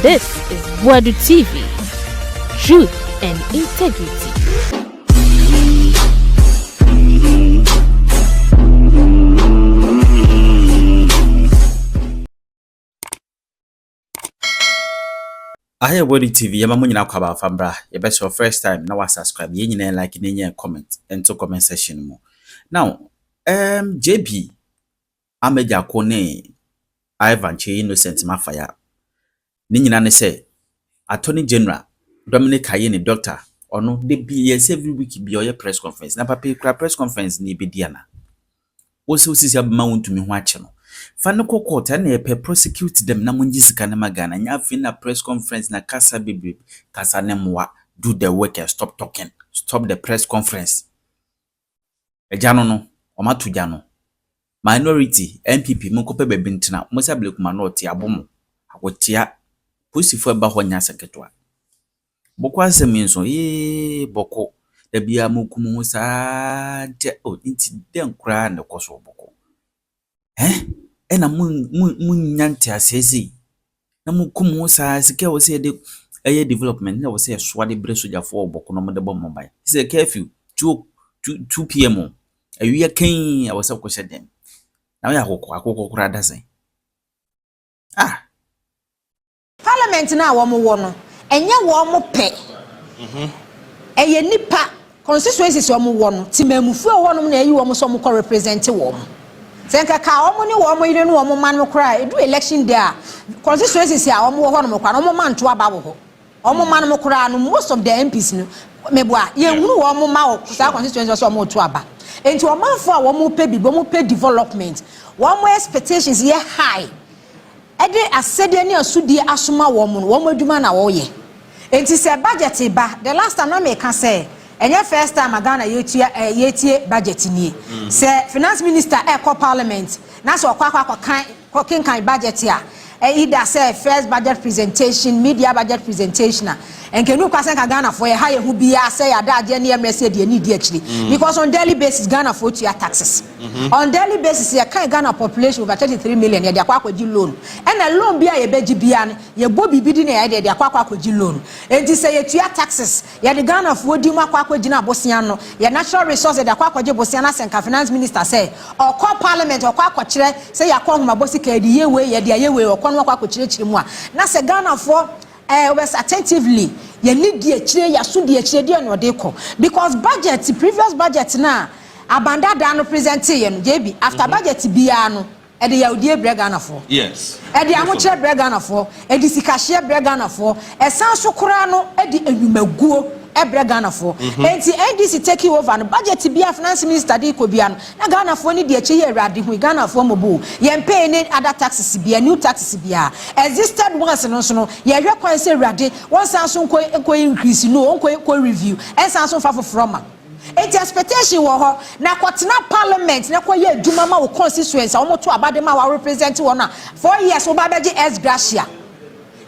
This is Boadu TV. Truth and integrity. I hear Boadu TV. Yama munyina kwa ba fambra. You bet your first time now subscribe. Ye nyina like nye comment into comment section mo. Now, JB Ameja Kone Ivan Che Innocent Mafaya. Ni nyina ne say Attorney General Dominic Kayene doctor ono de be every week be your press conference. Na papa press conference ni be diana. Wo se osisi abama Wontumi ho ache no. Fane kokota na pe prosecute them na munji sika na magana nya afi na press conference na kasa bibi kasa ne mwa do the work and stop talking, stop the press conference. Ejano no omatu jano minority MPP munkope bebe ntina mosa blekuma no ti abomo akotia posifo ba ho nya seketwa boko asemi nso boko da bia mukumu sa de o nti den kura na koso boko ena mun nyante asesi na mukumu sa sike wo se de development na wo se swade bre soja fo boko no mode bom mobile se curfew 2 pm awiya kan a wo se ko shedem na ya akoko kura dasen Parliament na wo mo no enye wo mo pe eye nipa constituencies wo mo wo no timamufu wo no na eyi wo mo so mo ko represent wo mo senka ka wo mo ni wo mo ire no wo mo man mo kra edu election day a constituencies a wo mo wo no mo kwa no mo man to aba wo ho wo mo man mo kra no most of the MPs no meboa ye hunu wo mo ma wo sa constituencies so mo to aba enti wo manfo a wo mo pe bi wo mo pe development wo mo expectations ye high ede asede ni asudi asoma wo mo aduma na wo ye enti se budget ba the last time na me ka say enye first time Ghana yetie budget ni se finance minister call parliament na so kwa kan budget ya either say first budget presentation media budget presentation and can you kwase ka Ghana for high hu bia say adaje na emrese de ni di actually because on daily basis Ghana for to taxes on daily basis ya kan Ghana population over 33 million ya de akwaji loan and a loan bia ye beji bia ne ye bo bibidi na ya de akwaji loan enti say ye to taxes ya de Ghana for di mu akwaji na bosia no ya natural resources de akwaji bosia na senka finance minister say or call parliament or kwakire say ya kwa huma bosi ka di yewe ya de yewe or kwa kwakire mu a na say Ghana for was attentively ye need the chire ya so the chire de no de ko because budget previous budget na abanda da no present ye no JB after budget bia no e de yaudie brega na for yes e de amochire brega na for e de sikahye brega na for e san so kura no e de enwumaguo e Ghana for enti NDC take over no budget bia finance minister de ko bia no na Ghana for ni de achi ye rade hu Ghana for mobo ye pay any other taxes bia new taxes bia existed ones no so no ye hwe kwan se rade won san so ko increase no ko review en san so fa from enti expectation wo ho na kwotena parliament na ko ye adwuma ma wo constituency wo to abade ma wa represent wo na 4 years wo ba beji ex gratia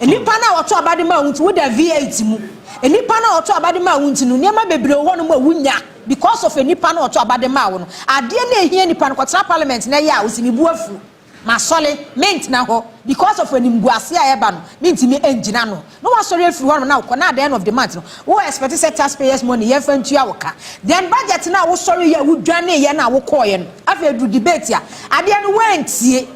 enipa na wo to abade ma wo da V8 mu enipa na oto abadema wunti no niam bebre wo no ma wunya because of enipa na oto abadema wo no ade na ehia enipa no kwatra parliament na ya osimibu afu masole mint na ho because of enimguase a eba no mintimi engina no wasore afi ho no na ko na at the end of the month no wo expect say taxpayers money ye fa ntua wo ka then budget na wo sore ya wo dwane ye na wo koye no afa du debate a ade no wentie.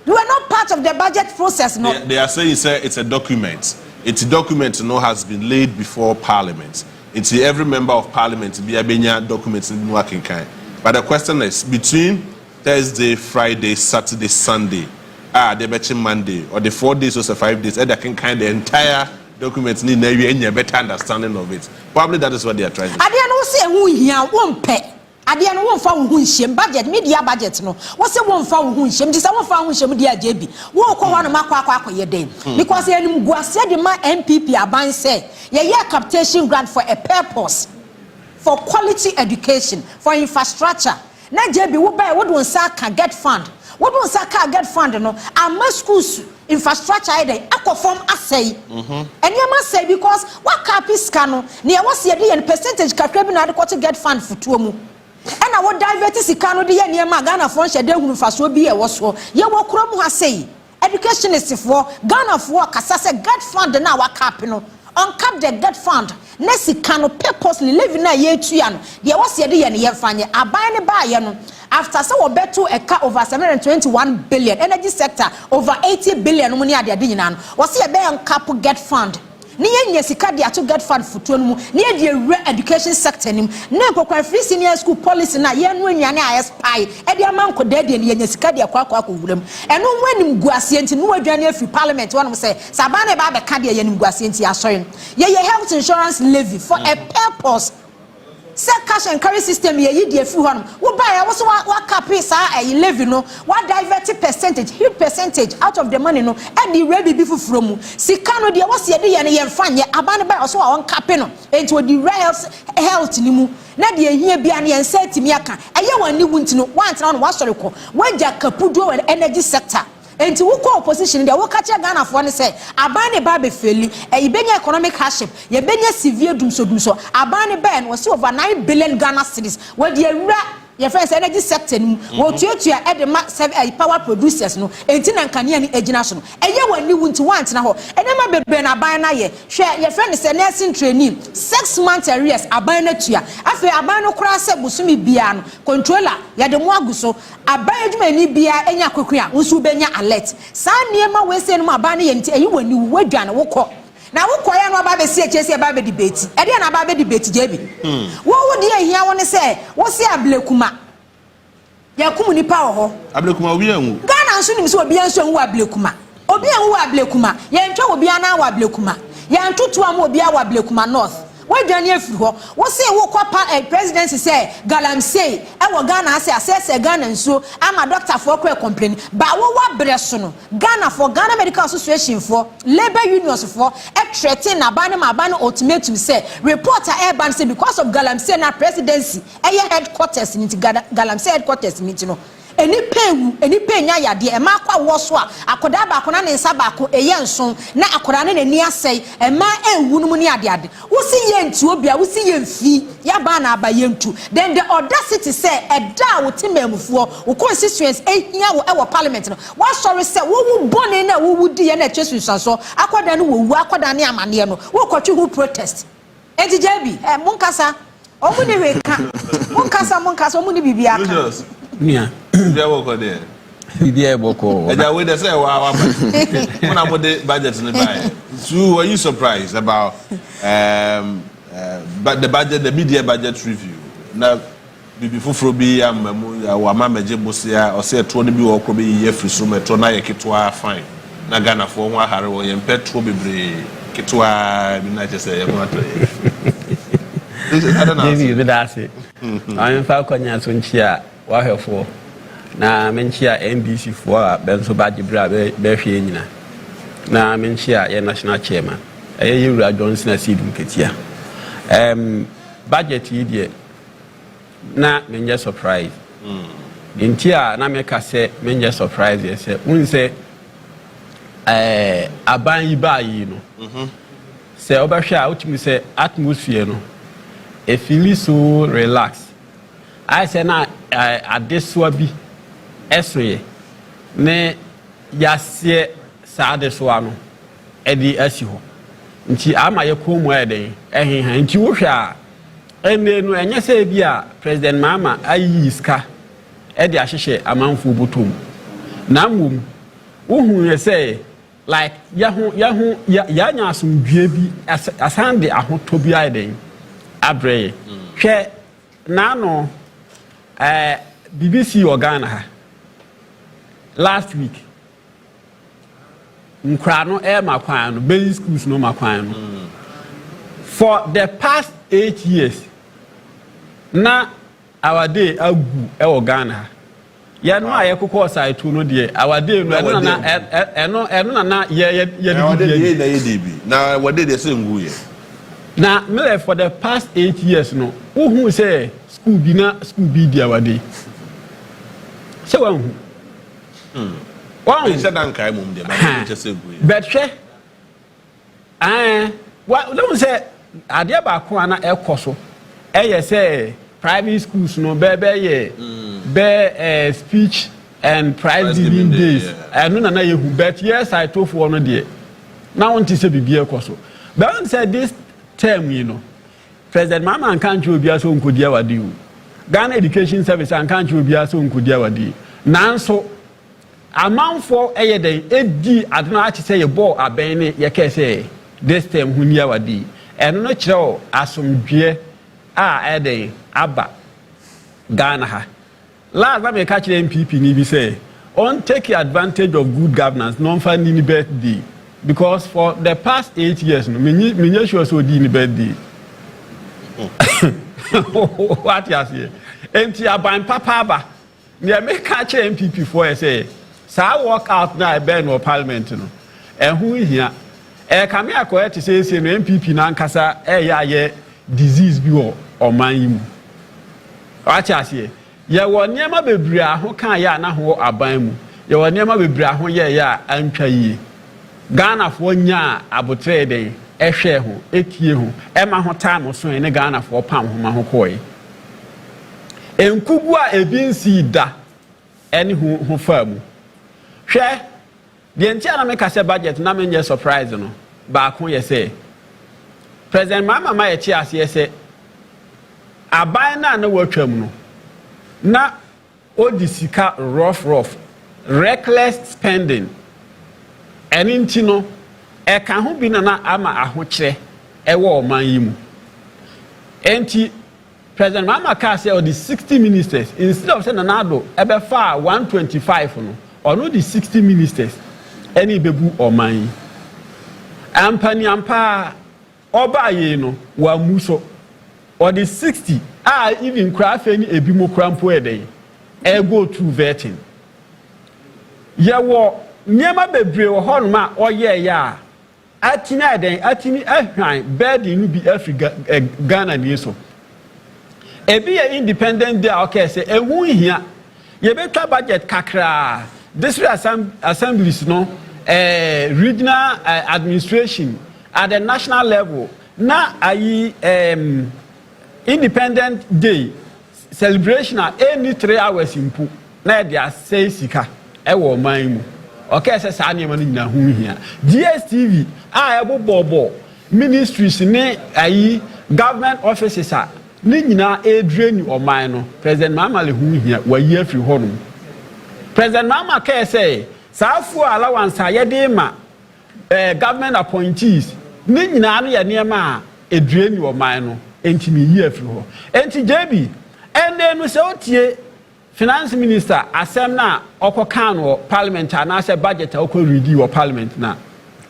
You are not part of the budget process no. They are saying it's a document. It's a document no has been laid before Parliament. It's every member of Parliament be a benya documents in working kind. But the question is between Thursday, Friday, Saturday, Sunday, the betting Monday, or the 4 days or the 5 days, and can kind the entire documents need a better understanding of it. Probably that is what they are trying to do. I didn't say who here won't pay. Ade no won fa wo hunhyem budget media budget no wo se won fa wo hunhyem disa won fa wo hunhyem dia JB wo ko ho no makwa ye den because enim guase de ma MPP aban say ye captation grant for a purpose for quality education for infrastructure na JB wo buy wo don sa ka get fund wo don sa ka get fund no ama schools infrastructure ide akofom asay enema say because what capiska no ne wo se de percentage kakra bi na de ko get fund futuo mu and I would divert sika no de ye niema Ghana for hye de hunu faso bi e wo so ye wo krom ha sei educationists for Ghana for kasa say get fund na wa cap no on cap the get fund na sika no purposely living na ye tua no de wo se de ye ne ye fanye aban ne ba ye no after so we beto a car over 721 billion energy sector over 80 billion money ade ade nyina no wo se ye be on cap get fund ni ye sika de ato get fund futuo no mu ni ye de education sector nim na kokwa free senior school policy na ye no anyane a spy e de amanko de de ni ye sika de akwa wuram eno wanim guase enti no wadwane afi parliament wonom say sabana ba be ka de ye nim guase enti asori ye health insurance levy for a purpose. Say cash and carry system ye yi de afi honom wo buy ya wo so wa cap sa e levy no wa divert huge percentage out of the money no e di ready bi fufuro mu sika no de wo se de ye ne ye mfanye abane buy so wa won cap no enti wo di health ni mu na de ehia bia ne en setimi aka eye wani wunti no wantena no wa sori ko waja kapudo energy sector. Enti wo ko opposition de wo ka che Ghana fo ne say abane ba be feli e benya economic hardship ye benya severe dumso abane ba no so over 9 billion Ghana cedis we de awura ye first energy sector ni wo tuatua e de ma power producers no enti na nkane ani agina so no eye wani wunti want na ho ene ma bebe na aban na ye hwe ye friend say nursing trainee 6 months arrears aban na tua afi aban no kura se busumi bia no controller ye de mo aguso aban adwuma ni bia enya kwakua nso benya alert sa niema we se no aban na ye nti eye wani wadwa na wokọ na wokoya no aba be sie chese aba be debate e de na aba be debate jebi wo wo de ahia wo ne se wo se ablekuma ya kumu ni pa wo ho ablekuma obi anwu Ghana nso nim se obi anso anwu ablekuma obi anwu ablekuma ye ntwa obi ana wa ablekuma ya ntutu am obi awa ablekuma north wadwane afiri ho wo se wo kwa presidency say galamsey e wo Ghana say assess Ghana nso ama doctor for kwa complain ba wo wa breso no Ghana for Ghana Medical Association for labor unions for e threaten na ban ma ban ultimatum say reporter airban say because of galamsey na presidency e headquarters ni galamsey headquarters ni no eni penya yade e ma kwa wo so a akoda ba ko na ne nsa ba ko eye nson na akoda ne ni asai e ma enwu no mu ni ade wo si ye nti obi a wo si ye mfi ya ba na aba ye ntu then the audacity say e da wo timamufuo wo constituents ehia wo e wo parliament no wa sorry say wo wu bone na wo wudi ye na chesu sanso akoda ne wo wu akoda ne amane no wo kwatwe hu protest etijabi munkasa omu ne weka munkasa omu ne bibia ka Nia. Bia woko there. Bia woko. Eja we dey say wa when am the budget in the buy. So were you surprised about but the budget, the media budget review? Now bibi fufuro bi amamu wa mameje bosia o say to ne bi wo kro bi ye free so metro na ye ketwa fine. Na Ghana for ho ahare wo ye petro bebre ketwa bi na je say ye mo atro. I don't know. David Bedase. I'm Falconia Sunchia. Wahefo na menchia NDC for benso baji bra be hwe nyina na menchia ye national chairman Yewura Johnson Asidum ketia budget yi de na menje surprise ntia na meka se menje surprise ye se unse aban yi ba yi no se obahwe a utimi se atmosphere no e feel so relax I say na adeswa bi esoye ne yasie sa adeswa no edi asi ho nti ama ye komu eden ehehan nti wo hwe a ene no enye se bi a president mama ayi iska edi ahyehye amanfo botom na mum wo hu say like ya nya asomdue bi asande ahoto bi eden abreye hwe na no BBC Ghana last week nkrano makwan no basic schools no makwan no for the past 8 years na our day agu e Ghana ya no ayekoko site no de our day no eno na ye na what day they say ngu ye na me for the past 8 years no who say school bi dia wade se wan wan se dan kai mum de ba je se gu but what don't say ade ba ko ana ekoso say private schools no be speech and prize giving days. And no, na yehu. But yes, I told for one day. Now want to say bibi ekoso. But said this term, you know, President Mama and country will be so unkudia wadi. Ghana Education Service and country will be so unkudia wadi. Nanso, amount for a day, I don't know how to say a ball a bene, ye can say this term hunia wadi. And no show as some beer a day, abba Ghana ha. Last time I catch the MPP, ni say, on take advantage of good governance, non-funding birthday. Because for the past 8 years, me sure so di birthday. What you say? Enti aban papa ba. Me make catch MPP for say. Sa work out na be no parliament no. Ehun hia. Kame akoye to say no MPP na nkasa ye disease bi o man yi mu. What you say? Ye wo niam bebre aho kan ya na ho aban mu. Ye wo niam bebre aho ye ya antwa yi. Ghana for nya abotre den ehwe ho etie ho ema ho time so ne Ghana for pam ho ma ho koi enkubu a ebinsi da ene ho famu hwe de ntia na meka se budget na menye surprise no ba ko ye se President Mama ye chi ase ye se aban na watwam no na odisika rough reckless spending. Eni no eka ho bi na ama ahokyere ewo oman yi mu enti President Mama ka say the 60 ministers instead of say nanado ebe fa 125 no ono the 60 ministers eni bebu oman yi ampani ampa oba ye no wa muso or the 60 even craft any ebi mo krampo eden e go through vetting yawo niema bebre wo honma oye ya atini ahwan bedi nu bi Africa Ghana ni so ebi ye independent day okay say ehun hia ye betwa budget kakra district assemblies no regional administration at the national level na ayi independent day celebration any 3 hours impu na dia say sika ewo man mu okay say sa na manu nyina hu hia DSTV ebo bobo ministries ne ayi government offices ni nyina drain oman no President Mama le hu hia wa yi afri honum President Mama ka say safu allowance ayede ma government appointees ni nyina no ye niema drain oman no enti mi yi afri ho enti JB ene no se otie Finance Minister asem na okokan wo parliament na say budget ready wo parliament na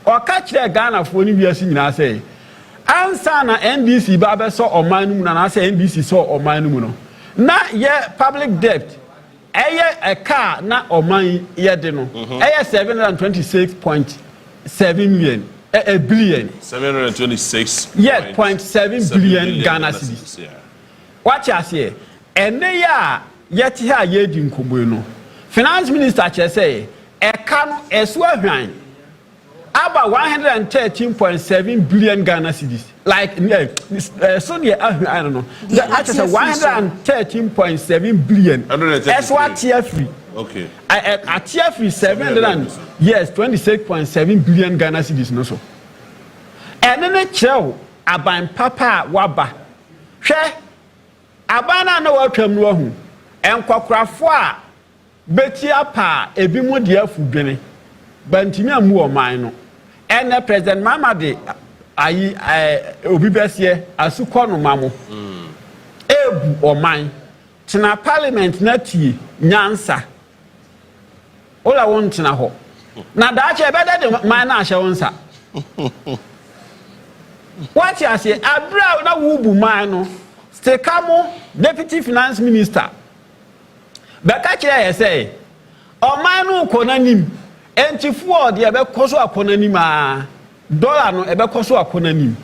oka kire Ghana fo ni wiase nyina say ansa na NDC ba be so oman mu na say NDC so oman mu no na ye public debt eye car na oman ye de no eye 726.7 million a billion 726 yes 0.7 billion Ghana cedis what you say ene ya yet here ye di nkomo no finance minister che say eka no esu ahwan about 113.7 billion Ghana cedis like so near I don't know that is 113.7 billion esu atia free okay atia free 700 yes 26.7 billion Ghana cedis no so enene chew aban papa waba hwe abana na watwam no ahu enkwokrafo a betia pa ebi mu de afudwene bantimi amu oman no ene President Mama de ayi obi besie asukọ no mamo ebu oman tena parliament na tie nyansa ola won tena ho na daache ebede de man na ahye wonsa what you say abra na wubu man no stekamo deputy finance minister beka kire ye say oman no konanim entifuo de ebe koso akonanim a dollar no ebe koso akonanim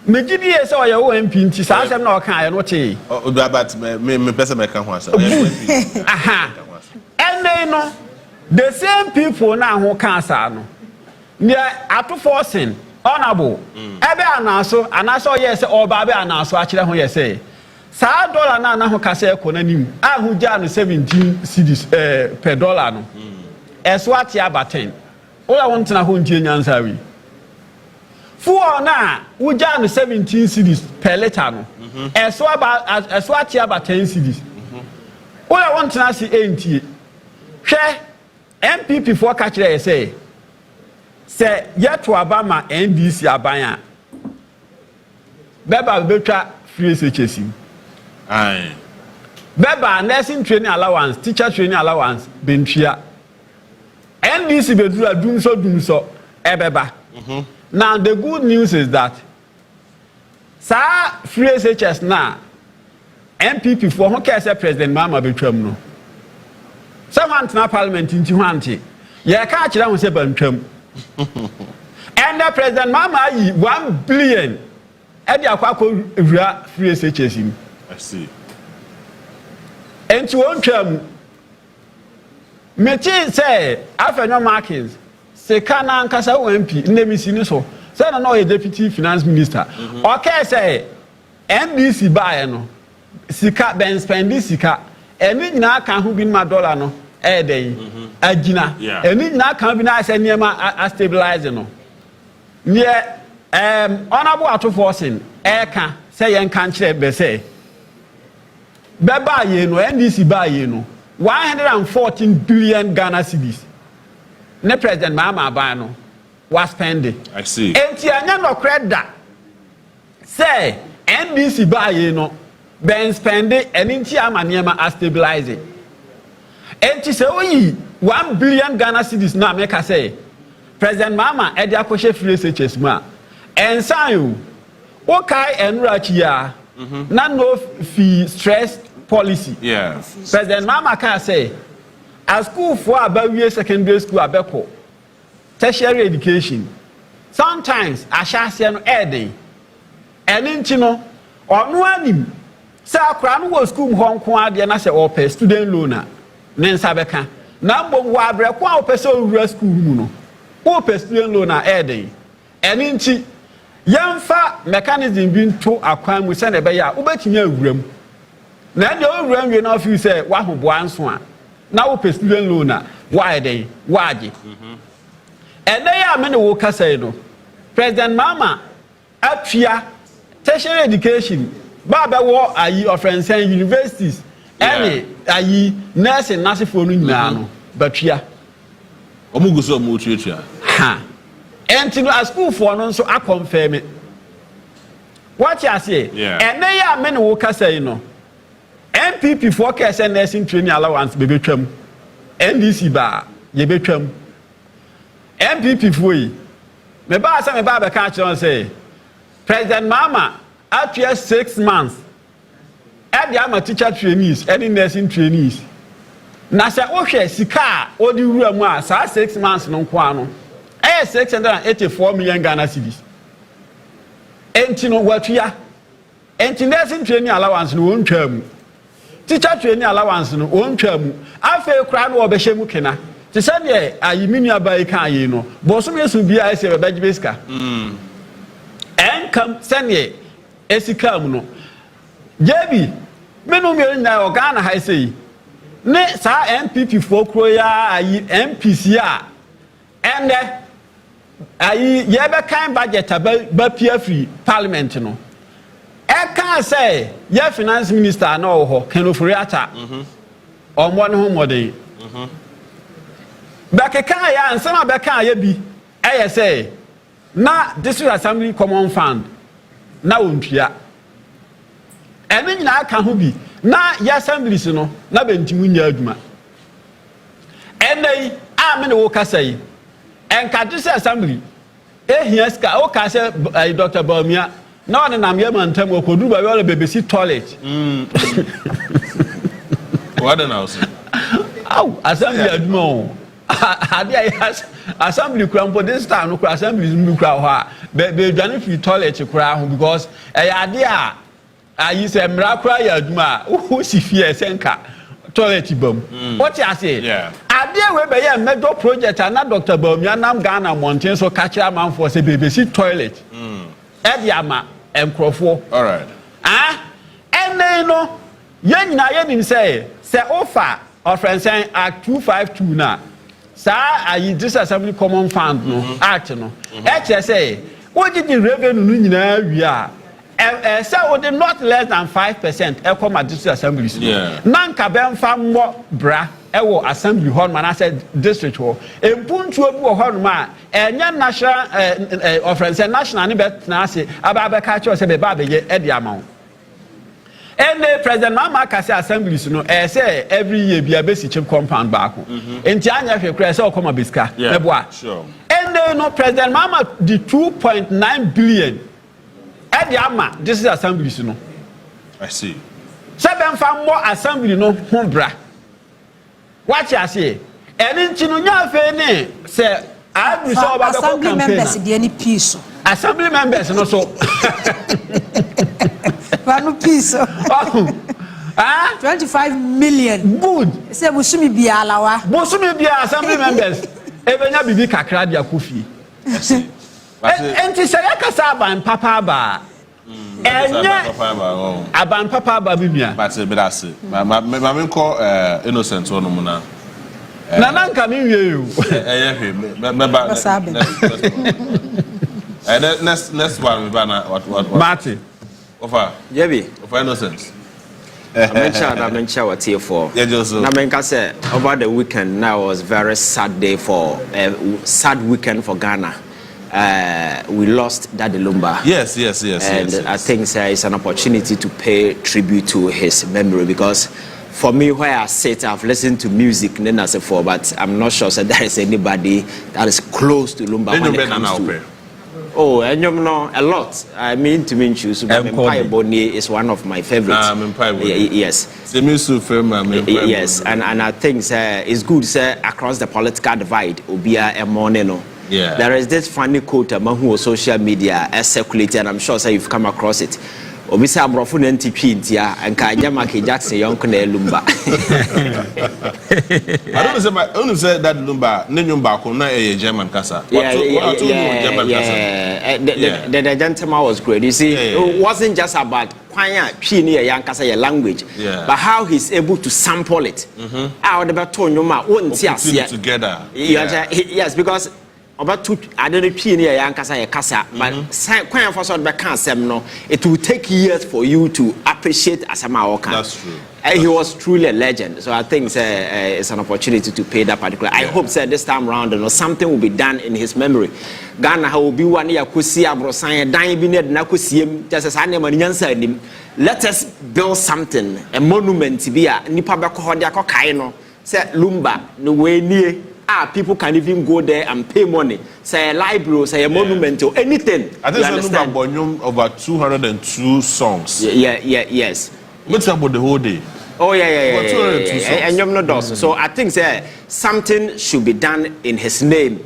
megidi ye say oye wo MP nti sa asem na okan aye no che but me pese me kan ho asa aha ene no the same people na ho kan asa no ne ato forcing honorable ebe anaso oye say oba be anaso a kire ho ye say Sa dollar na ho kase ko nanim. A hu ja no 17 cedis per dollar no. Eso ati aba 10. Ola won tena ho ntie nyansa wi. Fuel na wo ja no 17 cedis per liter no. Eso ati aba 10 cedis. Ola won tena si entie. Hwe MPP for catch there say yet to Obama NDC abanya. Beba betwa free SHS. Aye. Beba nursing training allowance, teacher training allowance, bentua. NDC bedura dum so ebeba. Now the good news is that sa free SHS na MPP for who can say President Mama betwam no. Someone na parliament inti hwante. Ye ka akira ho se bantwam. And the President Mama yi 1 billion e di akwako ewura free SHS. I see. And to one term, Metin say, after no markings, say, can I cast out MP, name is in so. Say, no, a deputy finance minister. Okay, say, NDC buy no, Sika, Ben spend Sika, and it now can who be my dollar no, a day, a gina, and it now can be nice and near my stabilizer no. Near, honorable out of forcing, Eka, say, and can't say, Beba ye no NDC buy ye no 114 billion Ghana cedis. Ne President Mama buy no was spending. I see. Enti anya no credit. Say NDC buy ye no ben spending and inti amaniema a stabilize it. Enti say oyi 1 billion Ghana cedis na make say President Mama e dia kwhye free SHS ma. Ensan yo. Okay enrachi ya. No fee stress policy. Yeah. President Mama can say, a school for about secondary school abeko, tertiary education. Sometimes a shasian ede, and intino or no anim. Sa crown was school home quad and I say or pay student loaner. Nen sabeka. Number wabre kwa person school muno. Or pay student loaner ede. And inti. Yamfa mechanism being to acquire with send a beya, ubetinya room. Now the old room you know if you say, Wahu Boansoa. Now pay student loaner, why they, waji. And they are many workers say no. President Mama, up here, tertiary education, Baba war are ye of friends and universities, any are ye nursing nursing for no, but here. Omuguso Mutucha. Ha. And to a school for no so I confirm it. What you say? Yeah. And they are many workers say no. MPP forecast and nursing training allowance baby tram. NDC bar ye be tram. MPP for me ba say me ba catch on say President Mama after 6 months. And the ama teacher trainees, any nursing trainees. Na say o hwe sika odi wura mu a sa 6 months no kwa no. 684 million Ghana cedis. Entino watua. Enti nursing training allowance no won twam. Teacher training allowance no won twam. Afa kura no obehye kena. Te say de ayiminu abai kan yi no. Bosom yesu bia ese be beska. Enkam sene esika mu no. Jebi menu mi na o Ghana ha sei. Ne sa MPP for kro ya ayi MPC a ende ayi yebe kan budget ba pia free parliament no e kan say ye finance minister na ho kenofori ata omwo ne ho modern ba ke kan ya ansama ba kan ya bi e say na district assembly common fund na ontua ene nyina aka ho bi na ya assemblies no na bentimu nya adwuma enei a me ne wo kasai and Kadisi Assembly, yes, okay, say Dr. Baumia, no one am Yaman Tamo could do by all the BBC toilet. What an house? Oh, Assembly, no. Assembly crumble this time, no assembly is crowd, but they done if you toilet to crowd because a idea I use a Mrakra Yadma, who see fear Senka. Toilet bomb. What you say? Yeah. Idea we be a major project and not Dr. Baumia nam Ghana mountain so catch a man for say BBC toilet. Ediama and Crofo. All right. And then no yen na yen say offer or friends saying Act 252 na sa ayi disassembly common fund no act no say what did the revenue no nyina wi say we did not less than 5% e come at district assemblies na nka ben fa mo bra e wo assembly hall man said district hall empuntuo bi wo hall ma enya national of friends national ne bet na say aba ka cho say be ba be ye e di amount. And the President Mama Kasi assemblies, say every year be a basic chip compound back. And Tianya Fekra, come a bisca. Sure. And then President Mama the 2.9 billion. At the Ama, this is assemblies, I see. 7 fam more assembly no humbra. What you say? And in Chinunya Fene say I resolve assembly members the any peace. Assembly members no so. One piece. 25 million. Good. Say Busumi Bialawa. Busumi Bia assembly members. Ebenya bibi kakra dia kofi. Enti say akasa ban papa ba. Enye aban papa ba bibia. But be that say. Ma me call innocent one mo na. Na nanka me wie you. Me ba. Next one we ba na what. Marty. Ofa. Jebi. Ofa innocent. I mentioned what here for. Yeah, just so. Now, I say over the weekend now was very sad day for sad weekend for Ghana. We lost Daddy Lumba. Yes. And I think it's an opportunity to pay tribute to his memory because for me, where I sit, I've listened to music, but I'm not sure that there is anybody that is close to Lumba when it comes to. Oh, and you know a lot. I mean to mention, Empire Boni is one of my favorites. Yes. Yes, and I think it's good, across the political divide, Obia and Moneno. Yeah. There is this funny quote among social media circulated, and I'm sure you've come across it. Obisa Abrofun NTP India and Kajama Jackson Yonkone Lumba. I don't say that Lumba, Nenyumba, Kona a German Casa. The gentleman was great. You see, it wasn't just about Pini young Casa language, but how he's able to sample it. Out about Tonoma, wouldn't see us together. Yes, because about two, I don't know, young Casa, but quite for sort of no, it will take years for you to appreciate Asamaoka. That's true. He was truly a legend. So I think it's an opportunity to pay that particular. I hope this time around, something will be done in his memory. Ghana will be 1 year, Kusia, Brosan, Diabinet, Nakusium, just as I never answered him. Let us build something, a monument to be a Nipabako Kaino, said Lumba, no way near. People can even go there and pay money. Say a library, say a monument or anything. I think it's over 202 songs. Yes. What's about the whole day? Oh yeah. And you're not those. So I think something should be done in his name.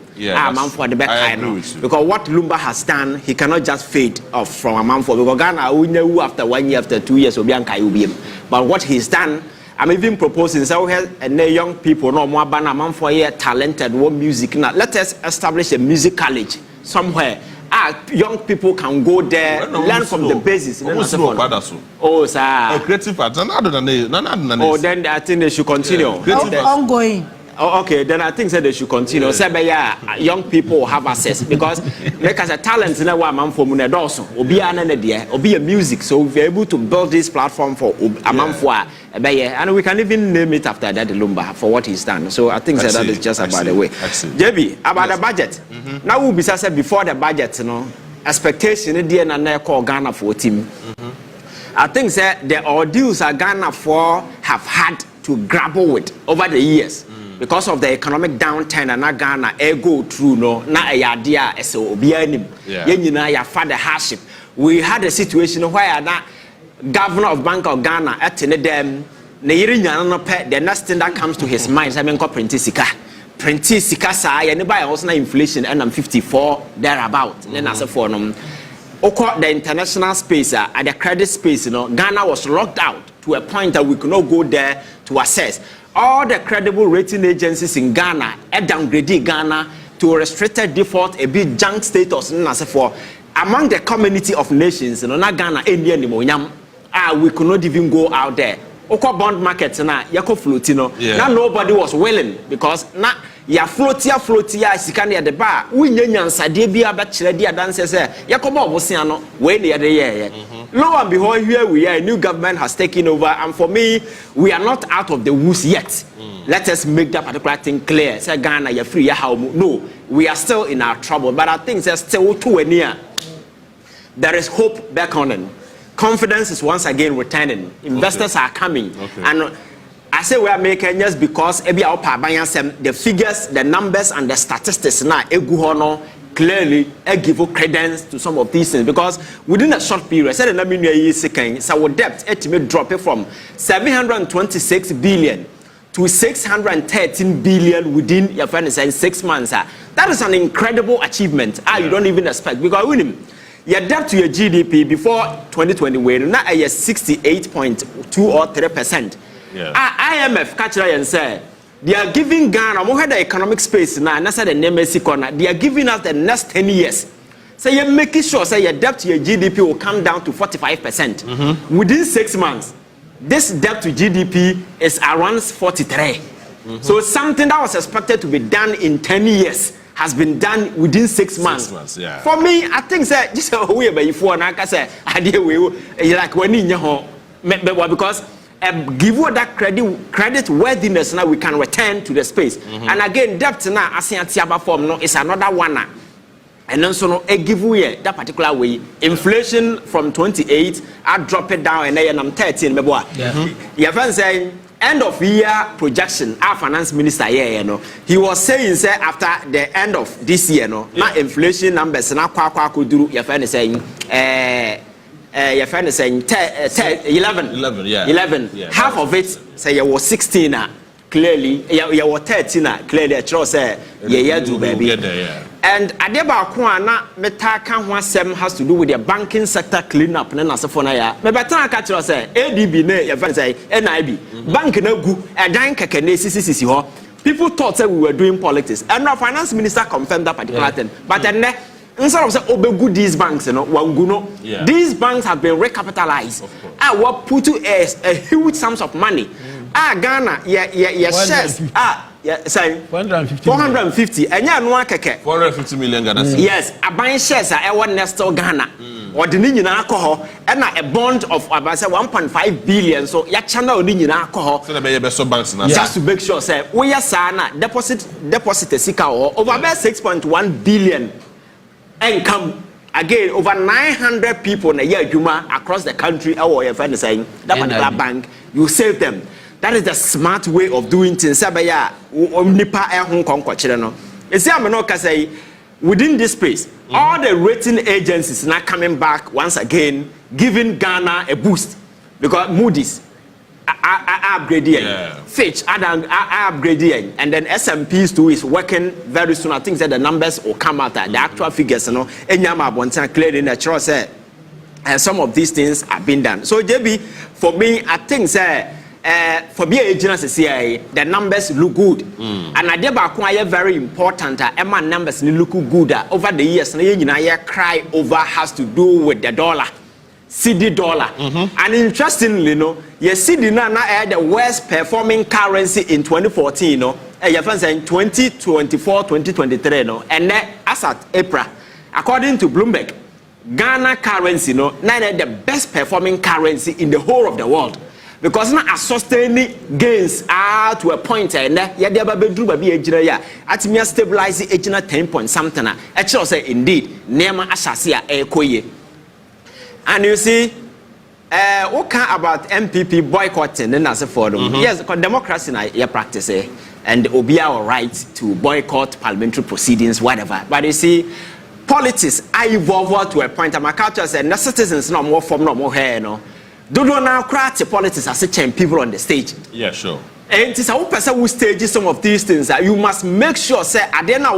For the back because what Lumba has done, he cannot just fade off from a man for because Ghana we know after 1 year, after 2 years, but what he's done. I'm even proposing so young people no more man for here talented what music now. Let us establish a music college somewhere. Young people can go there, learn from the basis. Oh, sir. Creative arts. Oh, then I think they should continue. Ongoing. Oh, okay, then I think they should continue. Young people have access because because a talent in a man for Munedoso, or be an idea, or be a music. So we're able to build this platform for a man for and we can even name it after that Lumba for what he's done. So I think that is just about the way. JB, about the budget. Now we'll be said before the budget, expectation and call Ghana for team. I think the ordeals that Ghana for have had to grapple with over the years. Because of the economic downturn and Ghana go through na idea as obianim ya father hardship. We had a situation where that governor of Bank of Ghana at them the next thing that comes to his mind is print sika sa anybody also na inflation and I'm 54 thereabout. Then as for the international space at the credit space Ghana was locked out to a point that we could not go there to assess. All the credible rating agencies in Ghana downgraded Ghana to a restricted default, a big junk status. For among the community of nations, not Ghana, India, we could not even go out there. Oko bond market na yako floatino. Now nobody was willing because na ya floatia sikani at the bar. We nyansa de bia bachelor dia dance say yako ba obosiano we ne ye. Lo and behold, here we are, a new government has taken over, and for me, we are not out of the woods yet. Let us make that particular thing clear. Say Ghana, you're free, no, we are still in our trouble, but I think there's still too near. There is hope beckoning. Confidence is once again returning. Investors are coming. And I say we are making just because the figures, the numbers, and the statistics now clearly give credence to some of these things, because within a short period, said our debt estimate dropped from 726 billion to 613 billion within your friend saying 6 months. That is an incredible achievement. You don't even expect, because your debt to your GDP before 2020 now is 68.2 or 3%. IMF catch and say they are giving Ghana more the economic space now, and that's the NDCs corner. They are giving us the next 10 years. So you're making sure say your debt to your GDP will come down to 45%. Within 6 months. This debt to GDP is around 43. So something that was expected to be done in 10 years has been done within 6 months. 6 months, yeah. For me, I think that just a way by before and I say idea we like when in your home because give you that credit worthiness now we can return to the space. And again, debt now as form no is another one. And then so no give you that particular way. Inflation from 28, I drop it down and then I'm 13. Your friend saying end of year projection, our finance minister here, he was saying say after the end of this year, my inflation numbers now could do your friend is saying your friend is saying 11. Yeah, half of it say you was 16 clearly you were 13 clearly a choice say do baby. And Adeba Kwana Metaka Wasem has to do with the banking sector cleanup. Then as a phone, me better catch us say ADB ne your friend say NIB bank no go a dank CCC ho. People thought that we were doing politics, and our finance minister confirmed that particular thing. But then instead of say obegu these banks, these banks have been recapitalized. What put to a huge sums of money. Ghana, shares. Say 450 and ya no akeke 450 million Ghana cedis. Yes, a buying shares are one Nestor Ghana or the Nina alcohol and a bond of about 1.5 billion. So ya channel Nina alcohol so the best banks now just to make sure say we are sana deposit sika or over about 6.1 billion income. Again, over 900 people in a year across the country. Our your friend is saying that particular bank, you save them. That is the smart way of doing things. Sabaya, omnipa ehun konkwachire no. Esi ameno ka say within this space, all the rating agencies now coming back once again, giving Ghana a boost because Moody's upgrading, Fitch upgrading, and then S&P's too is working very soon. I think that the numbers will come out the actual figures. Enyama bontan clearly natural say, and some of these things have been done. So JB, for me, I think say. For me, the numbers look good, and I did very important. Emma numbers look good over the years. Cry over has to do with the dollar, CD dollar, and interestingly, CD now the worst performing currency in 2014. Your friends in 2024, 2023, and then as at April, according to Bloomberg, Ghana currency now the best performing currency in the whole of the world. Because now sustaining gains to a point and stabilize it 10 point something. Actually say indeed Nema Ashasia Ekoye. And you see what kind about MPP boycotting and as a for them. Yes, because democracy na practice and obey our right to boycott parliamentary proceedings, whatever. But you see, politics I evolve to a point. My culture said the citizens no more form no more hair don't now crack the politics as such people on the stage. Yeah, sure. And it's a person who stages some of these things that you must make sure say adena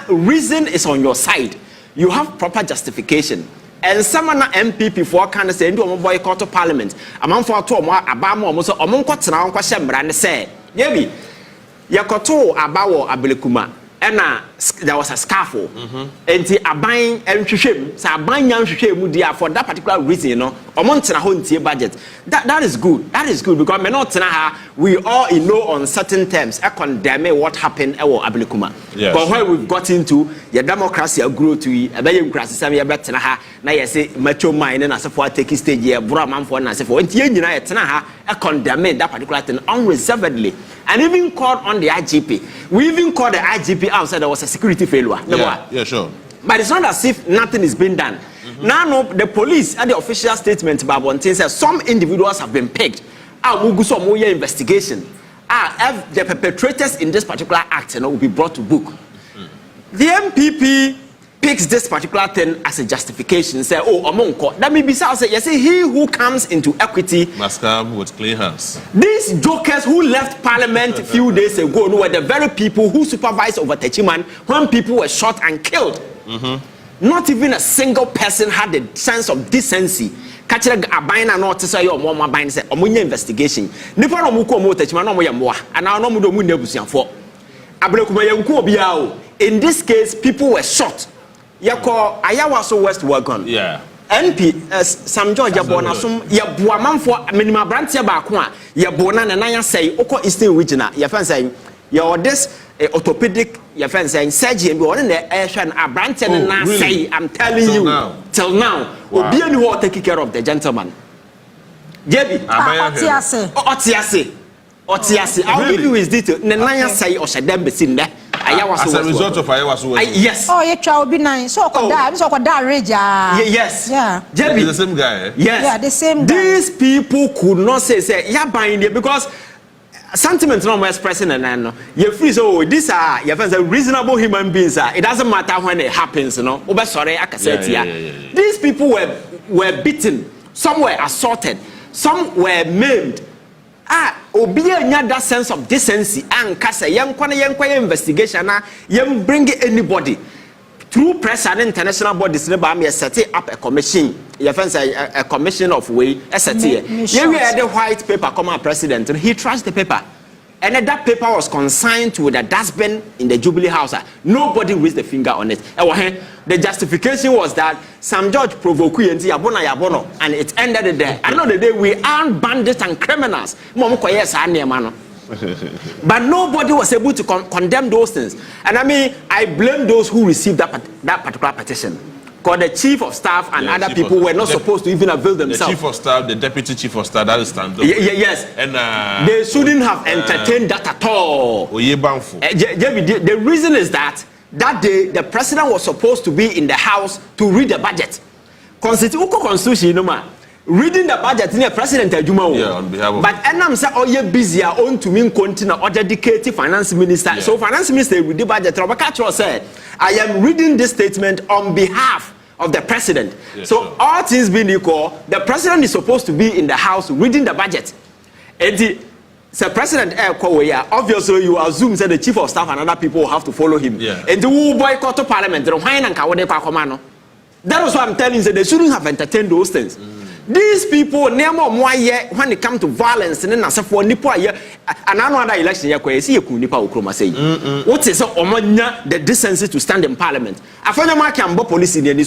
reason is on your side. You have proper justification. And someone MPP for can say do boycott of parliament. Among for to abamo almost omonko na onko shemra say yebi yakoto abawo abelekuma. And there was a scaffold. And the aban and shame, so aban yan shame for that particular reason, omontena ho ntie budget. That is good. That is good because me not tena we all know on certain terms I condemn what happened ewo Ablekuma. Yes. But where we've got into your democracy grow to e be democracy sam ye betena ha na ye say macho mind na say for take stage ye bro man for na say for ntie nyina ye tena ha I condemn that particular thing unreservedly and even called on the IGP. We even called the IGP out said there was a security failure. Yeah, sure. But it's not as if nothing is being done. Now, no, the police at the official statement about one thing says some individuals have been picked. We'll some more investigation. If the perpetrators in this particular act will be brought to book. The MPP picks this particular thing as a justification. Say, oh, among court. That may be so. Say, you see, he who comes into equity must come with clean hands. These jokers who left Parliament a few days ago were the very people who supervised over Techiman when people were shot and killed. Not even a single person had the sense of decency. Catcher abina not to say your mama bine say omunya investigation. Nipa no muko mo Techiman no mo yamwa and now no mu do mu nebusian for. Ablekuma yanku obiao. In this case people were shot. Yako Ayawaso West Wagon. Yeah. NP Sam George Yabona sum Yabua Manfo minimum branch Yabakwa Yabona and Naya say Oko Eastern Regional. Yafan saying you're this orthopedic Yafan saying surgeon go on the air and a branch and now say I'm telling you till now Obian who are taking care of the gentleman. JB Otiase I'll give you his detail. Naya say or Shadem Besin there. As a result of Ayawaso. Yes. Oh, you shall be nice. So that rage. Yes. Yeah. JB. The same guy. Yes. Yeah, the same guy. These people could not say yeah buying it because sentiment no more expressing and no. You feel so these are your friends are reasonable human beings. It doesn't matter when it happens, you know. Sorry, I can say it. These people were beaten, some were assaulted, some were maimed. Obia nya that sense of decency and kasa yem kwana investigation na yem bring anybody through press and international bodies ne ba me set up a commission your friends a commission of way set here we had the white paper come our president and he trashed the paper and that paper was consigned to the dustbin in the Jubilee House. Nobody raised the finger on it. The justification was that Sam George provoked Yabono and it ended there. At the end of the day, we aren't bandits and criminals. But nobody was able to condemn those things. And I mean, I blame those who received that particular petition. Because the chief of staff and other people were not supposed to even avail themselves. The chief of staff, the deputy chief of staff, that is stand up. Yes. And they shouldn't have entertained that at all. The reason is that day the president was supposed to be in the house to read the budget. Constitution, reading the budget in the president on behalf of. But I'm saying, oh, you're busy. I own to mean continue or dedicated finance minister. Yeah. So finance minister with the budget. Robert said, I am reading this statement on behalf of the president. Yes, so sure. All things being equal, the president is supposed to be in the house reading the budget. And the president obviously you assume that the chief of staff and other people will have to follow him. Yeah. And the who boycott parliament. That was why I'm telling you that they shouldn't have entertained those things. These people, when it comes to violence, and then for Nipo, and another election, what is the decency to stand in parliament? I find a mark and policy in the and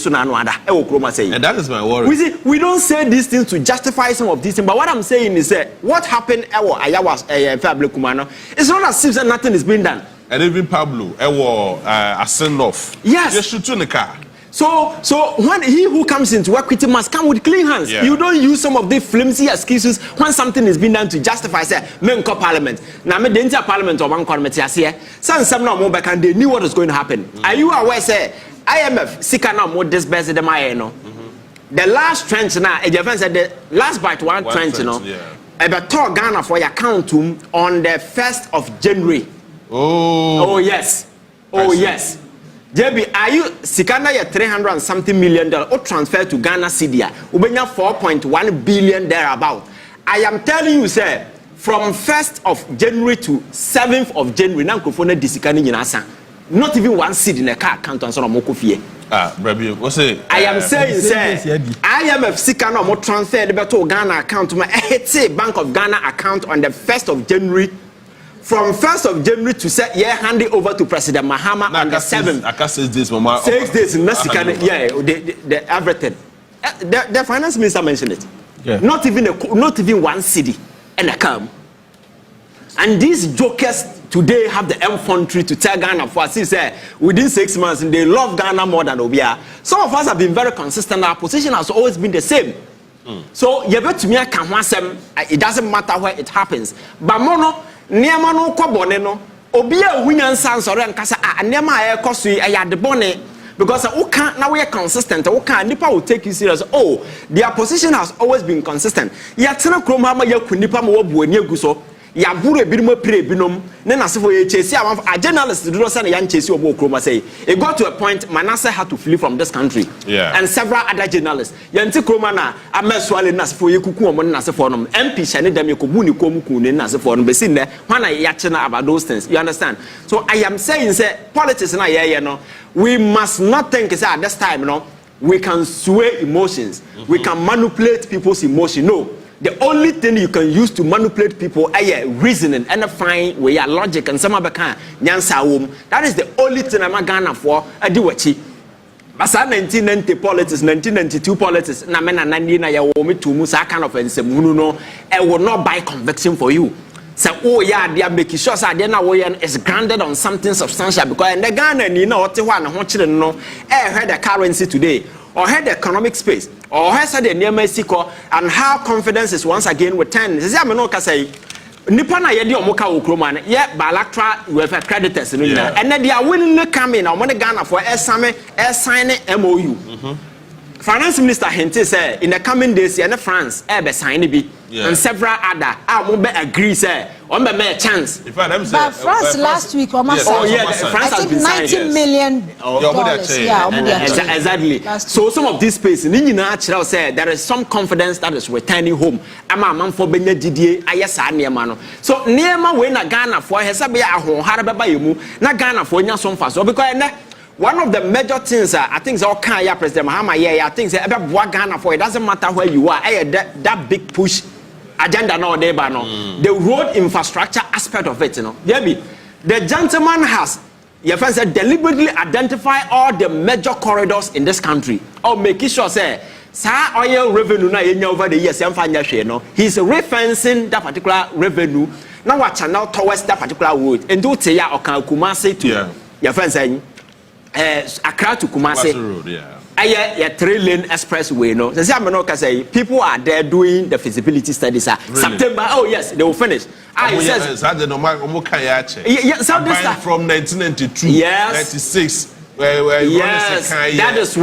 that is my worry. We don't say these things to justify some of these things, but what I'm saying is that what happened, it's not as if nothing is being done. And even Pablo, a send off. Yes. You shoot in the car. So when he who comes into equity must come with clean hands. Yeah. You don't use some of the flimsy excuses when something is being done to justify say men call parliament. Now me the entire parliament or one committee here. Some now more back and they knew what was going to happen. Are you aware say IMF seeker now more disbursed the money, you know? The last trench now, said the last bite one trench, you know. About talk Ghana for your account on the 1st of January. Oh yes. Oh yes. JB, are you Sikana ya 300 and something million or transfer to Ghana Cedi? Ubenya 4.1 billion thereabout. I am telling you, sir, from 1st of January to 7th of January, now Kofona Disikani Yinasa. Not even one seed in a car account on Mokofie. Baby, what's it? I am saying, sir, IMF Sikana more transfer the to Ghana account to my Bank of Ghana account on the 1st of January. From 1st of January to say, hand it over to President Mahama on the 7th. I can't 6 days, Mama. 6 days, the everything. The finance minister mentioned it. Not even one city and a come. And these jokers today have the infantry to tell Ghana for us. Say within 6 months they love Ghana more than Obia. Some of us have been very consistent. Our position has always been the same. So you bet to me it doesn't matter where it happens. But mono niema no kwabone no Obia winyan sans or nkasa niema e koso e the bone. Because now we are consistent. Nipa will take you serious. Oh, their position has always been consistent. Yatina kromama ya kunipa mo buani guso. Ya buru ebinom pre ebinom. Ne na sefo ye chase a journalist do say na yan chase obo kroma say. It got to a point Manasseh had to flee from this country. Yeah. And several other journalists. Yanti kroma na ameswale na sefo ye kuku omo na sefo nom. MP shane dem yekobu ni komu ku ne na sefo nom. Be sin ne when I yachina about those things. You understand? So I am saying say politics na ye no. We must not think say at this time, we can sway emotions. We can manipulate people's emotion. No. The only thing you can use to manipulate people is reasoning and find where logic and some other kind. That is the only thing I'm gonna for. I do what she. But 1990 politics, 1992 politics. Na mena nandi na ya womi to musa kind of no. I will not buy conviction for you. So oh yeah, they are making sure that they now is grounded on something substantial because in the Ghana you know what children know. Heard the currency today, or heard the economic space, or heard the near Mexico, and how confidence is once again returned. This is say Nipa na yedi omoka okroma na ye bilateral welfare creditors and then they are willingly coming now money Ghana for sign MOU. Finance Minister Hente said in the coming days, France, sign be and several other. I won't agree, say, on the mere chance. But France last week, France has been $90 million. Exactly. So some of these spaces, Nina said there is some confidence that is returning home. I'm a man for Benya Didier, Ayasa Niamano. So Niama when a Ghana for Hesabia home, Harababayu, not Ghana for Yason Faso because. One of the major things I think is all kind of President Mahama I think about Ghana for it doesn't matter where you are. That big push agenda now the road infrastructure aspect of it, the gentleman has deliberately identify all the major corridors in this country or making sure say oil revenue na over the years he's referencing that particular revenue now what channel towards that particular road and do Teya or Kumasi to your friends saying Accra to Kumasi, a 3-lane expressway. No, say people are there doing the feasibility studies. September, oh yes, they will finish. From 1992, yes, 96. Yes, that is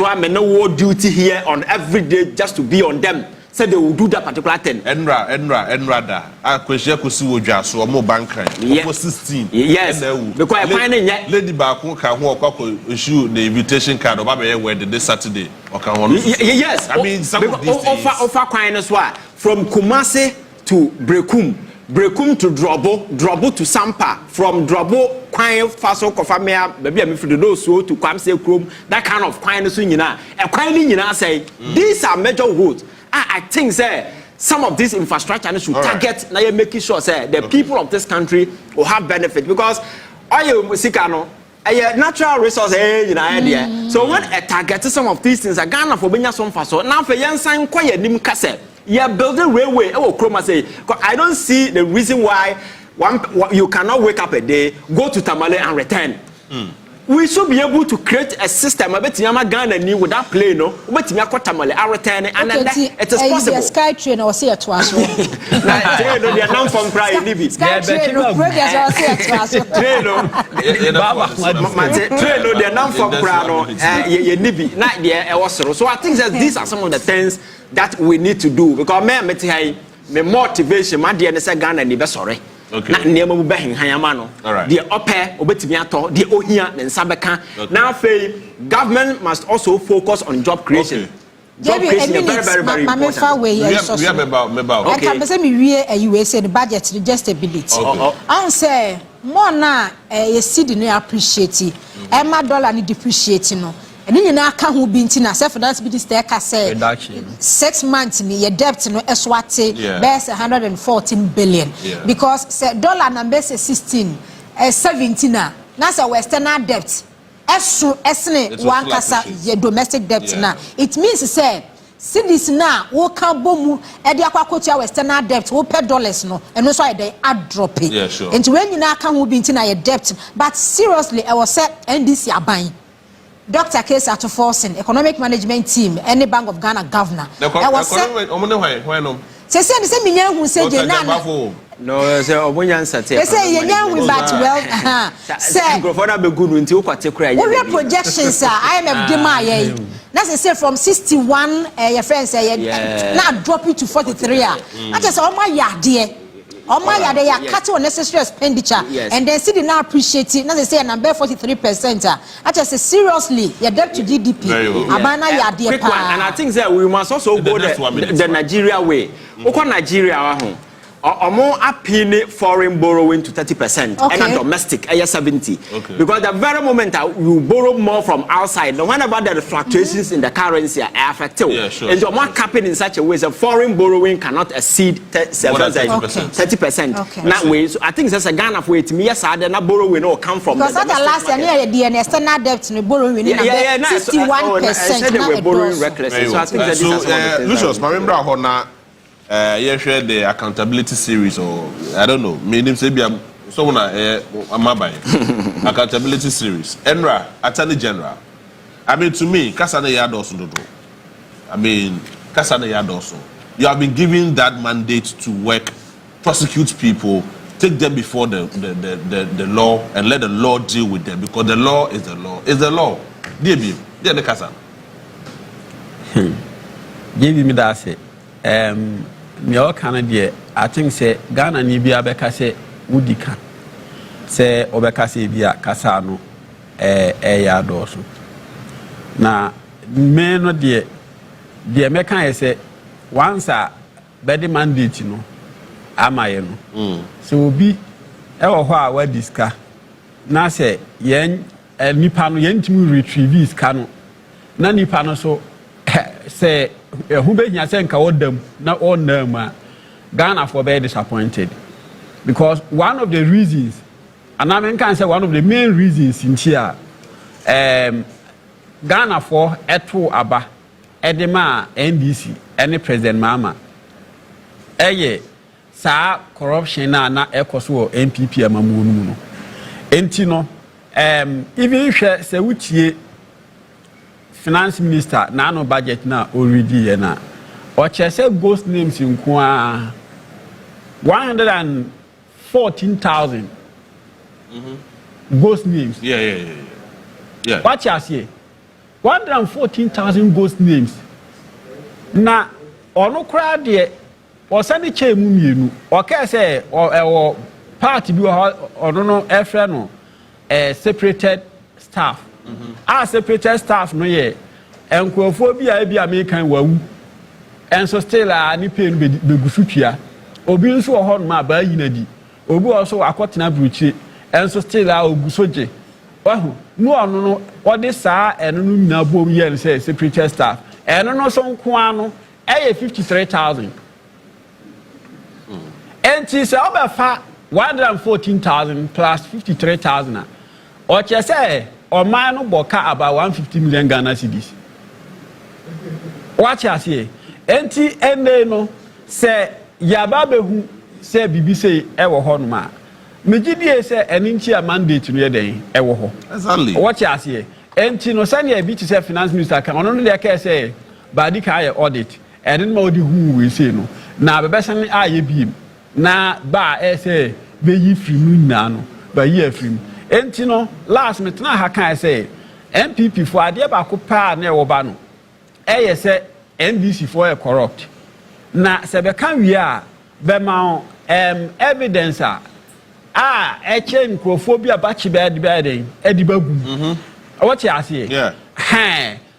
why men know duty here on every day just to be on them. Said they will do that particular thing. Enra da. A question kusi woja so omo bankan. Omo 16. Yes. Because I find it Lady Bakun ka ho okwa issue the invitation card oba be wedding this Saturday. Yes. I mean some of these things. Offer kwine so from Kumasi to Brekum to Drobo to Sampa, from Drobo kwine faso kofamia baby am for those so to Kwamse Krom, that kind of kwine so nyina. E kwine nyina say these are major roads. I think some of this infrastructure should target now making sure the people of this country will have benefit because natural resource so when a target some of these things are Ghana for being some faso now for young sign quiet nim kase you're building railway I don't see the reason why you cannot wake up a day go to Tamale and return. We should be able to create a system Ghana new with that plane, no? But me Tamale are returning and then it is possible. Sky train or say it was. Train no they are from cry Libby. Sky train no they are from cry no Libby. Not there so I think that these are some of the things that we need to do because me motivation my dear say Ghana ni be sorry. Okay. Na nneema mu behin hayama no. The ope obetimi ato, the ohia ne nsabeka. Now government must also focus on job creation. Job creation is very important. We have about okay. I can say me we say the budget just ability. I say more na you see the appreciate it. $1 ni depreciate no. And then you can who be in self finance be this 6 months ni your debt no eswate best 114 billion because say dollar number say 16 17 na say western debt esne one kasa your domestic debt na it means say cities na wo kan bomu e de akwakotua external debt wo pay dollars no eno so dey add drop it. Yeah, sure. Enti when nyina kan wo bi nti na ye debt, but seriously I was say NDC aban Dr. Case at Forcing economic management team any Bank of Ghana governor I was say why no say minya hu say dey na no say obonya nsate they say yenya we but well say microphone be good nti ukwate kura we projections IMF demand ye na say from 61 your friends say na drop it to 43 na just o ma yade ya cut on necessary expenditure and then see the now appreciate it. Now they say number 43%. I just say seriously, your debt to GDP. Abana ya dear. And I think that we must also go the Nigeria way. Oko Nigeria more appeal foreign borrowing to 30% and domestic 70. Because the very moment that you borrow more from outside, no matter about the fluctuations in the currency are affected. And you're more capping in such a way that foreign borrowing cannot exceed 30%. That way, so I think that's a Ghana for it. Me, I did not borrow we no come from. Because that the last year the external debt no borrowing 61%. I said they were borrowing recklessly. So I think that this Lucius, remember yeah, share the accountability series or I don't know. Me name say be someone accountability series. Enra, Attorney General. I mean to me, Kasane Yadoso do. I mean, Kasane Yadoso. You have been given that mandate to work, prosecute people, take them before the law and let the law deal with them because the law is the law. Is the law. Dear the Kasan. Give me that say. Me all Canada, I think say Ghana ni bia beka say wudika say obeka say bia kasa no ya doso na me no de meka say once a bedi mandate no amaye no so obi e wo ho a wa diska na say yen nipa no yen timi retrieve iska no na nipa no so say who be here say nka wodam na onam Ghana for be disappointed because one of the reasons and I mean can say one of the main reasons in here Ghana for eto aba edema NDC any president mama eye sa corruption na ekoso MPP amamu no enti no even hwe se wutie finance minister na no budget na already na o chese ghost names in kwa 114,000 ghost names yeah what you say 114,000 ghost names na ono kra de o sani chemu mienu o ka say o party bi ono no efre no separated staff separated staff no ye enkrofo bi a mekan wawu enso still ni pain begusutua obi nso ho no ma ba yinadi obi also akotena bruchi enso still ogusoje wahu no ono no odi saa eno no nyina bom ye no say separated staff eno no so nko ano 53,000 enti se obefa 114,000 plus 53,000 o chese o man no boka about 150 million Ghana cedis. Watch us here. Enti ene no se yaba behu se bibi se ewo ho no ma. Megidie se eninchi a mandate no ye den ewo ho. Exactly. Watch us here. Enti no sane e bi to say finance minister kan ono no de ka say badi ka ye audit. Enen ma odi hu we say no. Na bebesen aye biem. Na ba e say be yi free mu nyina no. Ba yi afrim. Enti no last minute na ha kan say MPP for ade ba ko pa na e wo ba no eye say NDC for e corrupt na se be kan wi a be ma evidence e che nkrofobia ba chi be den edi ba gu what you say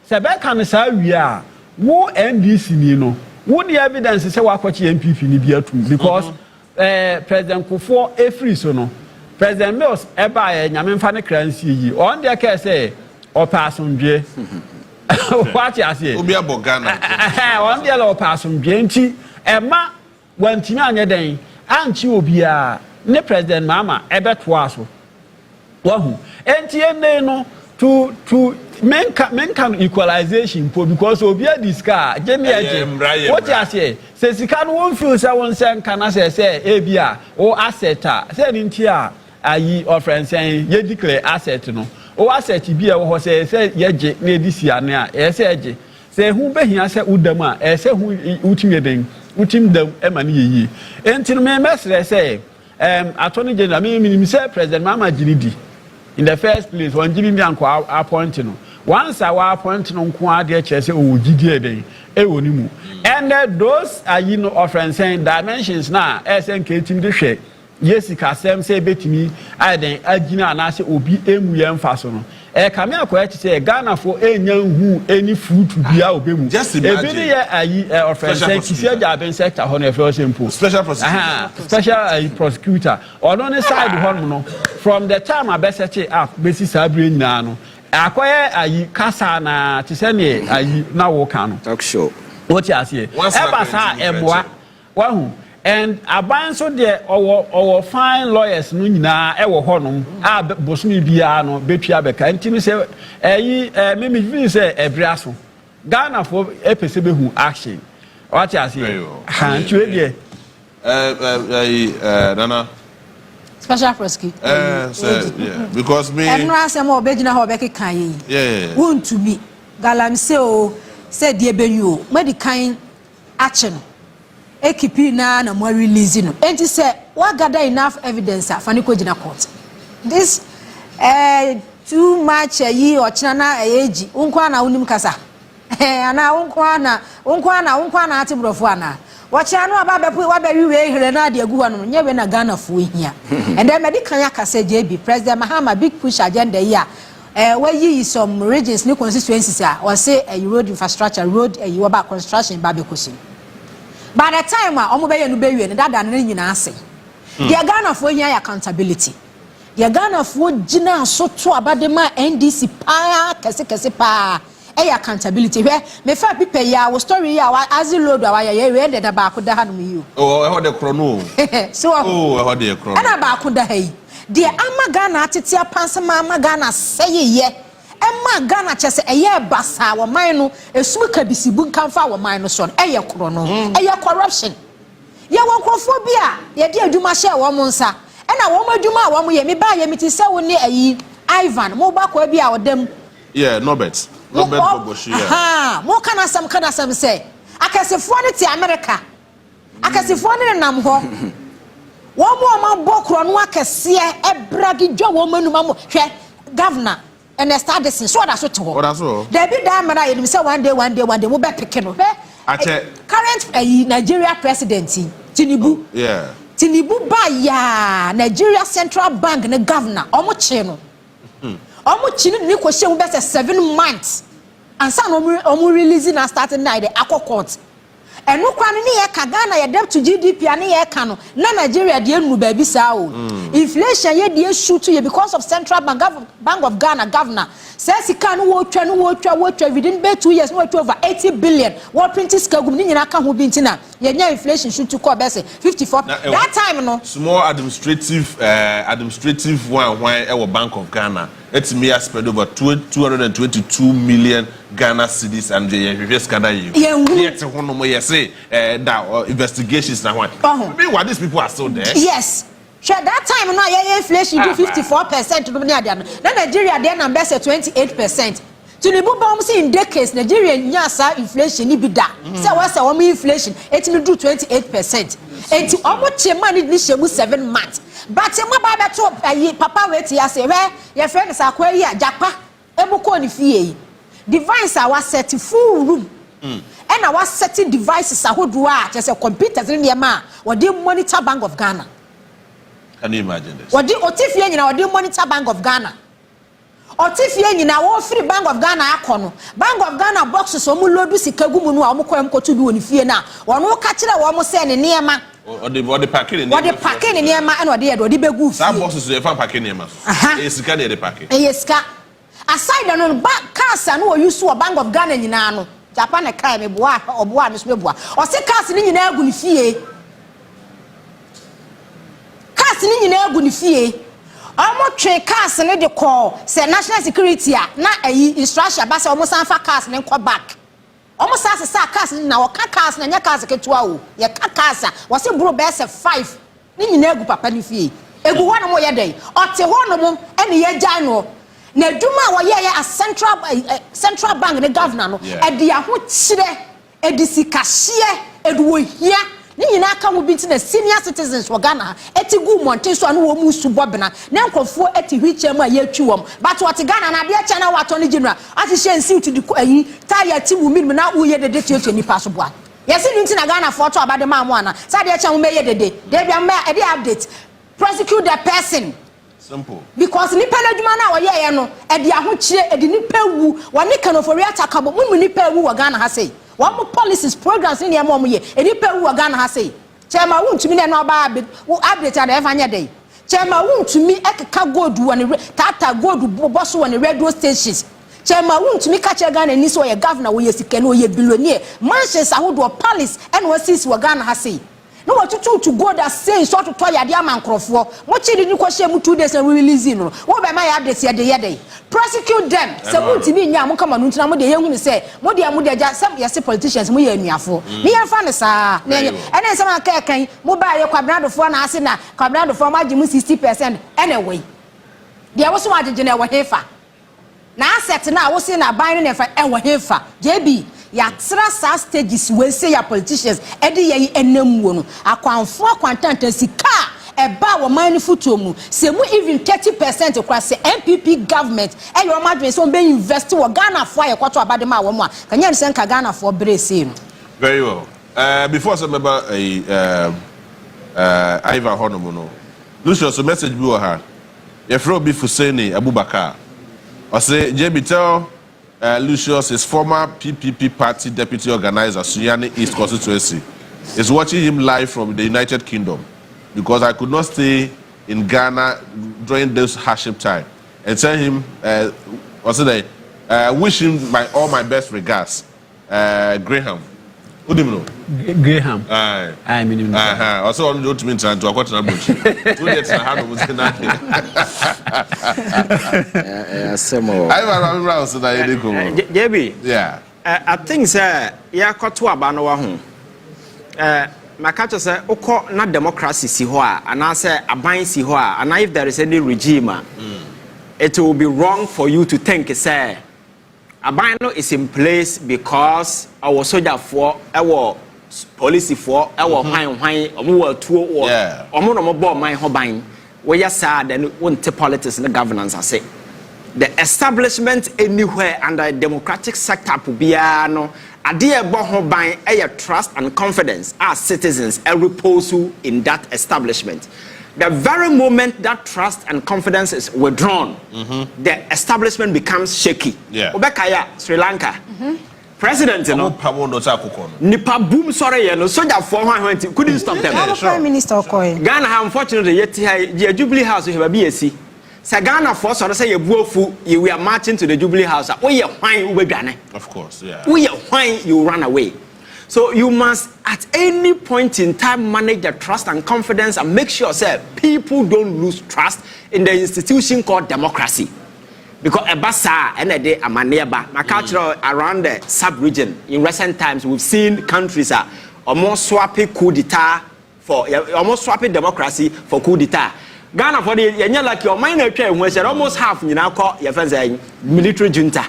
se be kan sa wi a wo NDC ni no wo the evidence say wa kwachi MPP ni bi atum because President Kufo free so no President Mills eba nyame mfa ne kransi yi on dey care say opasondwe what you say obi abogana on dey opasondwe nti ema wantimi anye den anchi obi a ne President mama ebeto aso wahu enti ene no to men can equalization because obi a disca Jamie what you say say sika no won feel say won say kana say e bia o asset say ntia ayi of friend say ye declare asset no o asset bia wo say ye je na edisi ane a e say je say hu behia say udam a e say hu utimi den utim dam e ma ne yi enti no me mesre say attorney general me say president mama jinidi in the first place when giving me an appoint no once our appoint no nko ade chese o gidie den e woni mu and those are you know offering saying dimensions na SNK team de hwe yesika sem say betimi aden agina na se obi emu ye mfa so no kame akoya ti say Ghana for enya hu any fruit bia obemu ebi ni ye ayi offering saying kisia jaben sector ho na fe simple special prosecutor special prosecutor on the side ho no from the time abesete up besi sabre nyina no akoye ayi kasa na ti se ne ayi na wo kan no talk show what you say eba sa eboa wahu and aban so there our fine lawyers no nyina e wo honom a bosumi bia no betua beka ntimi se ayi me feel say ebriaso Ghana for epese behu action what you say han tue there Nana special prosecutor yeah because me and no asem obegina ho bekekan yi yeah Wontumi galamsey o said die benyu medican action ekipi na mo release no enti say we gather enough evidence afani ko gina court this too much yi ochina na AG unkwa na unim kasa ana unkwa na atibrofo ana wachia no aba bepu wa be wiwe here na de agu no nyewe na Ghana fo hia and then medical yakase JB president Mahama big push agenda here where yi some regions ni constituencies or say a road infrastructure road you about construction babekosi by the time omo be ye no be wie ne dada ne nyina ase de Ghana fo hia accountability de Ghana fo gina so to abadema NDC pa kese pa accountability where me fa pipe ya wo story ya wa aziload wa ya we de da ba ko da hanu yi oh e ho de krono so oh e ho de krono na ba ko da hai de ama Ghana atete apansama ama Ghana seye ema Ghana chese eye basa wo man no esum ka bisibu nkamfa wo man no so eye krono eye corruption ye won krofo bia ye de adwuma hye wo mo nsa na wo madwuma wo mo ye me ba ye meti se wo ne ayi Ivan mo ba ko bia odam yeah Norbert Boboshi aha mo kana sam say akasefo ne ti America akasefo ne nam ho wo mo ma bokro no akase e bragi dwo wo manuma mo hwe governor and start this so that so to there be that man I say one day mo be pick no current Nigeria president Tinubu yeah Tinubu ba ya Nigeria Central Bank ne governor omo che no omo chini ni ko hye mo be 7 months and san omo release na starting night the akwa court enu kwa ni ye ka Ghana ye debt to GDP ani ye ka no na Nigeria de enu ba bi sa o inflation ye de shoot ye because of Central Bank of Ghana governor says he can wo twa within 2 years no over 80 billion what print skagum ni nyina ka ho bi ntina ye nya inflation shoot to ko be say 54 that time no small administrative one e wo Bank of Ghana it's me spread over 222 million Ghana cedis and the previous Ghana year yet one more you say that investigations now one meanwhile these people are still there yes sure that time no yeah inflation do 54% to na Nigeria there number say 28%. Tinubu ba say in decades Nigeria nya sa inflation ni bi da say we say we inflation it me do 28%. Enti omo chema ni shemu 7 months but mo ba beto papa we ti ase we ye friend sa kwa yi ajapa ebuko ni fie device our set full room and our setting devices ahodo a just computers ni ma we dey monitor Bank of Ghana. Can you imagine this? What Otifie nyina what monitor Bank of Ghana. Otifie nyina wo free Bank of Ghana akono. Bank of Ghana boxes so mu lodu sika gumu no a mo kwam kotu bi woni fie na. Wono ka kire wo mo se ne niema. O de packing ne. Wo de packing ne niema and wo de begu fie. Some boxes dey fan packing niema. E sika dey packing. E sika. Aside no cars no wo use wo Bank of Ghana nyina no. Japan e kai me boa oboa no so boa. O se cars ne nyina agu ne fie. Ni nyina agu ni fie Almost train cars and the call, say national security, not a instruction, but almost for cars and go back. Almost as a cars now, cars and your cars get to our casa was a bro best of 5. Nini negu papa ni fie. Egu wana mo yede. Ote hono mo eni ye jano. Na duma wa ye a central bank the governor no. E dia ho kire, e di sikahye, e do hia. Nini na aka mo binti na senior citizens wa Ghana. Eti gu monte so anu wo mu subobena. Na nkofo eti hwiche mu ye twi wom. But what Ghana na dia cha na watoni general. Ati she nsi to di ayi. Tire ti mu minimum na wo ye de tietie ni paso boa. Yes, you need to Ghana photo about the mamma. Sadia Cham may the day. They be a update. Prosecute the person. Simple. Because Nipana or Yano, at the Ahuchi, at the Nipewu, one Nikan of Oriata Cabo, Nipewu, Ghana has say. One more policies, programs in your mom ye, and Nipewu, Ghana has say. Chama won't to me and no bad, who update at every day. Chama won't to me, Eka go do and Tata go to Bosu and the radio stations. Chema won't me catch a gun and this way a governor we is can we a billionaire. Manchester who do a palace and was this Wagan has say. No what to go that say sort to toy a diamond crofo. What did you question 2 days and release in? What by my updates here the day? Prosecute them. So won't me yamu come on to the young say, Modia just some yes politicians we in your for. Me and Fanasa. And then some can mobile your quadrado for an asina, quadrado for my 60% anyway. There was one general hefa. Na asset na wo say na ban ne fa enwo hefa JB ya tra sa stages we say ya politicians e de ye enam wo no akwanfo akwantantan sika e ba wo man futo mu se mu even 30% kwa se MPP government e yo madwen so be invest wo Ghana fo aye kwato abade ma wo mu a kanya ne senka Ghana fo brese no. Very well. Before some member Ivan Honomo no. Lucius message bi wo ha. Ye fro bi Fuseni Abubakar. I say, JB tell Lucius, his former PPP party deputy organizer, Sunyani East constituency, is watching him live from the United Kingdom because I could not stay in Ghana during this hardship time. And tell him, wish him all my best regards. Graham. Who do you know? Graham. I mean, also, on the ultimate time to a quarter of a JB, yeah. I think, sir, ya kotu abano wa hu. Makacho say, oko na democracy si ho a, and I say aban si ho a, and if there is any regime, it will be wrong for you to think, say, Abano is in place because our soldier for our policy for our wine or two or no more my hobine. We are sad and won't politics and the governance. I say the establishment anywhere under a democratic sector pubiano a dear bohobine a trust and confidence as citizens a repose in that establishment. The very moment that trust and confidence is withdrawn, the establishment becomes shaky. Yeah. Obekaya, Sri Lanka. President, you know, Nipa boom, sorry, no soldier for 120 couldn't stop them. Prime Minister Okoye. Ghana, unfortunately, yet the Jubilee House, you have a BSc. Sagana force or say a buofu, you are marching to the Jubilee House. We are fine, we Ghana. Of course, yeah. We are fine, you run away. So you must, at any point in time, manage the trust and confidence and make sure, sir, people don't lose trust in the institution called democracy. Because Ebasa and a day am nearby. My culture around the sub-region, in recent times, we've seen countries are almost swapping coup d'etat for, almost swapping democracy for coup d'etat. Ghana for the you're like your minor train when almost half you know call your friends military junta.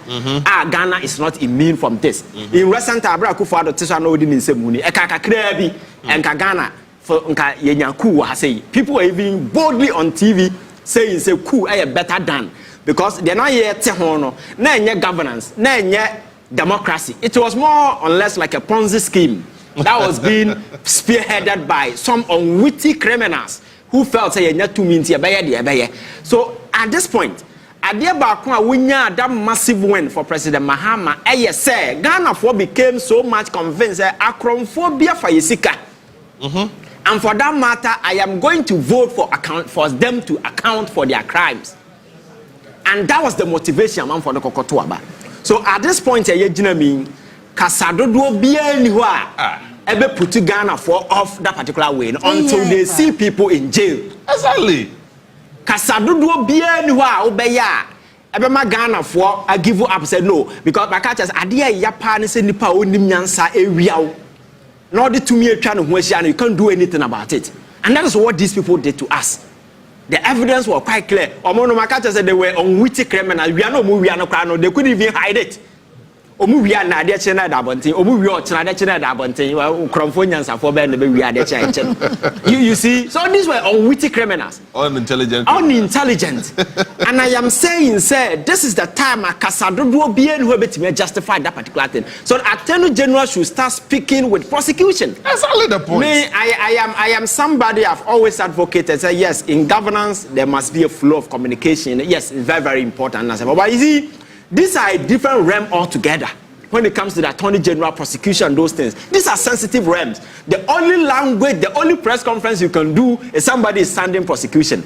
Ghana is not immune from this. In recent Abra Kufuor to no in Semuni, Ekaka Krebi and Ghana for Nka Yenyaku has say people are even boldly on TV saying say coup a better than because they're not yet tehono, na yet governance, na yet democracy. It was more or less like a Ponzi scheme that was being spearheaded by some unwitty criminals who felt say you too mean to so at this point we had that massive win for President Mahama say Ghana for became so much convinced that acrophobia for Yesika. And for that matter I am going to vote for them to account for their crimes, and that was the motivation for the Kokotuaba. So at this point Kasadodo Bienihua ever put Ghana for off that particular way until they see people in jail. Exactly. kasadodo bia ni ho a obeya ebema Ghana for I give up said no because my catchers ade ya pa ne se nipa onim nyansa ewiawo no de tumi atwa ne ho ahia you can't do anything about it. And that is what these people did to us. The evidence was quite clear. Omo no my catchers said they were unwitting criminals. We are no they couldn't even hide it. Omu wi na ade che na da bonten omu wi o chena ade che na da bonten kromfo nyansa for be na be wi ade che che you see, so these were unwitting criminals, unintelligent and I am saying say this is the time akasadodo bien who betime justify that particular thing. So Attorney General should start speaking with prosecution. That's only the point. Me, I am somebody I've always advocated say yes, in governance there must be a flow of communication. Yes, it's very, very important. But you see, these are a different realm altogether when it comes to the Attorney General, prosecution, those things. These are sensitive realms. The only language, the only press conference you can do is somebody is standing prosecution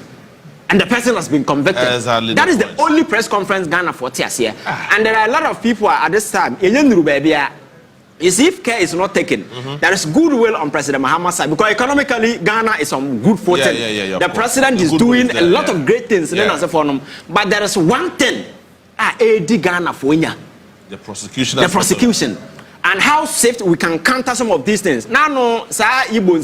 and the person has been convicted. That is the only press conference Ghana for tears here. And there are a lot of people at this time, is if care is not taken, there is goodwill on President Mahama's side because economically Ghana is on good footing. The president is doing a lot of great things. But there is one thing. AD Ghana for the prosecution. And how safe we can counter some of these things. Now, no, sir, you will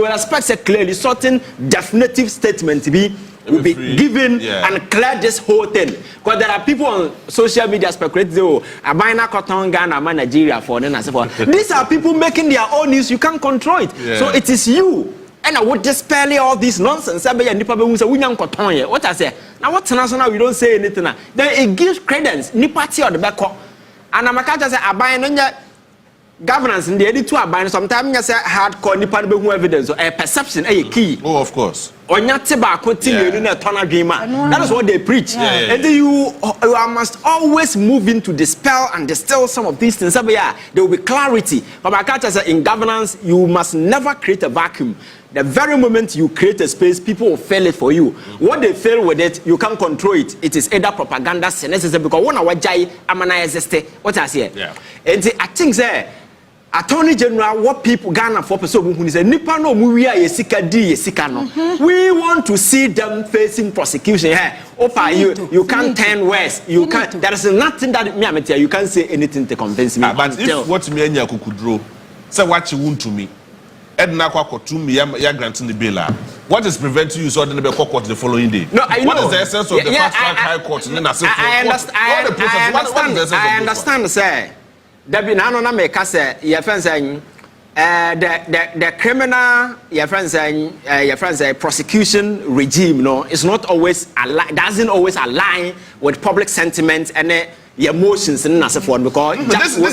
expect clearly certain definitive statement to be given and clear this whole thing. Because there are people on social media speculating, oh, I buy na cotton Ghana, I'm Nigeria for them and so forth. These are people making their own news. You can't control it. So it is you. And I would just spell all this nonsense. What I say now, what's national? We don't say anything. Then it gives credence. Nipati or the back. And I'm a catcher say I buy governance in the editor. I buy sometimes I say hardcore nipa evidence or a perception a key. Oh, of course. Or not continue in a tunnel dreamer. That is what they preach. And you must always move in to dispel and distill some of these things. There will be clarity. But my catcher say in governance, you must never create a vacuum. The very moment you create a space, people will fail it for you. What they fail with it, you can't control it. It is either propaganda, cynicism, because one hour jai amana existe. What I say? And I think say Attorney General, what people Ghana for person who say nipa no muwia yesika di yesika no. We want to see them facing prosecution. Hey, Opa, you can't turn west. You can't. There is nothing that me am tell you can't say anything to convince me. But if what me anya kukudro, say what you want to me. Edna Kwakotumi ya granting the bail. What is preventing you so the court the following day? No, I know. What is the essence of the fast track high court? I understand, sir. There be none on make us your friends saying the criminal your friends say prosecution regime no is not always doesn't always align with public sentiment and emotions and as for because this is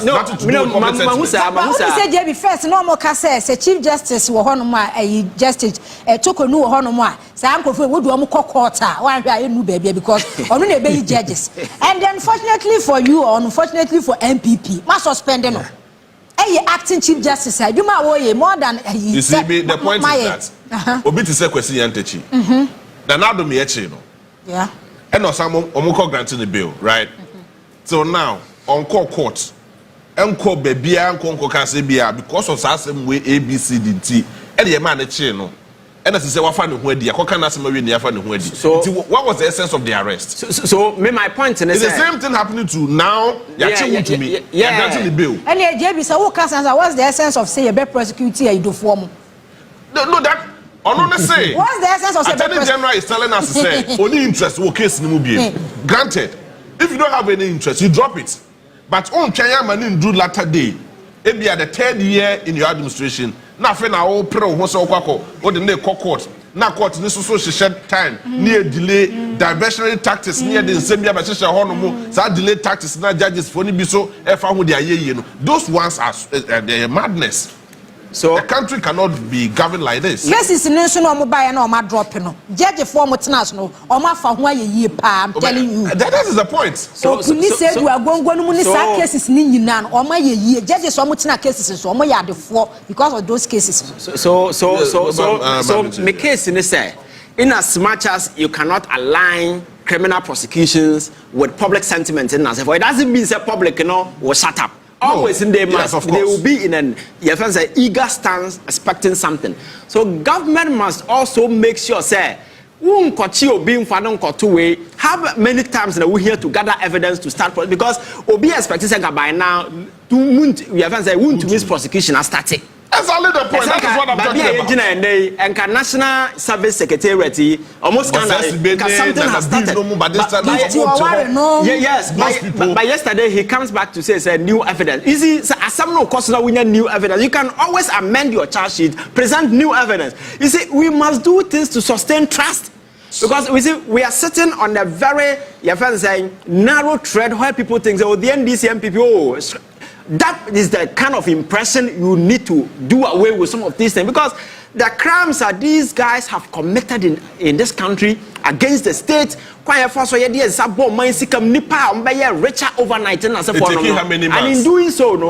nothing to do with public sentiment. Who say JB first no more can say Chief Justice wo hono ma justice tokonu wo hono ma say ankofo we do am court wan hwa enu bia because onu na be judges and unfortunately for you or unfortunately for MPP ma suspend no acting Chief Justice aduma wo ye more than you see the point is that obi to say kwesi yantechi na na do me echi no and some omoko granting the bill, right? So now on court, enko bebia enko kasebia because of some way ABCDT, and the man no. And as I say, what fan who dia? What can I say? So what was the essence of the arrest? So my point is the same thing happening to now. To me, granting the bill. And JB, so what's the essence of say a better prosecutor you do form? No, that. Say, what's the essence of Attorney General is telling us to say only interest will case in the granted, if you don't have any interest, you drop it. But on China man do latter day, it be at the 3rd year in your administration. Now for now all pro who so or the near court. Now court this so shed time near delay diversionary tactics near the same year by so delay tactics now judges for be so those ones are madness. So the country cannot be governed like this. Yes, it's no mobile and drop no. Judge for no or my for why ye pa. I'm telling you. That is the point. So police said we are going to cases in nan or my ye judges so much cases so my yard for because of those cases. So my case in say in as much as you cannot align criminal prosecutions with public sentiment in as it doesn't mean say public will shut up. always in their Yes, must. of They course. will be in an eager stance, expecting something. So government must also make sure, say, how many times that we here to gather evidence to start because Obi expecting say by now we have say to miss prosecution has started. Exactly the point. That is what I'm talking about. And National Service Secretariat almost kind of something has started. Yes, but yesterday he comes back to say new evidence. You see, as some no cost now we need new evidence. You can always amend your charge sheet, present new evidence. You see, we must do things to sustain trust. Because we are sitting on a very narrow thread where people think, oh, the NDC MPP, that is the kind of impression you need to do away with some of these things. Because the crimes that these guys have committed in this country against the state, richer overnight. And in doing so, no.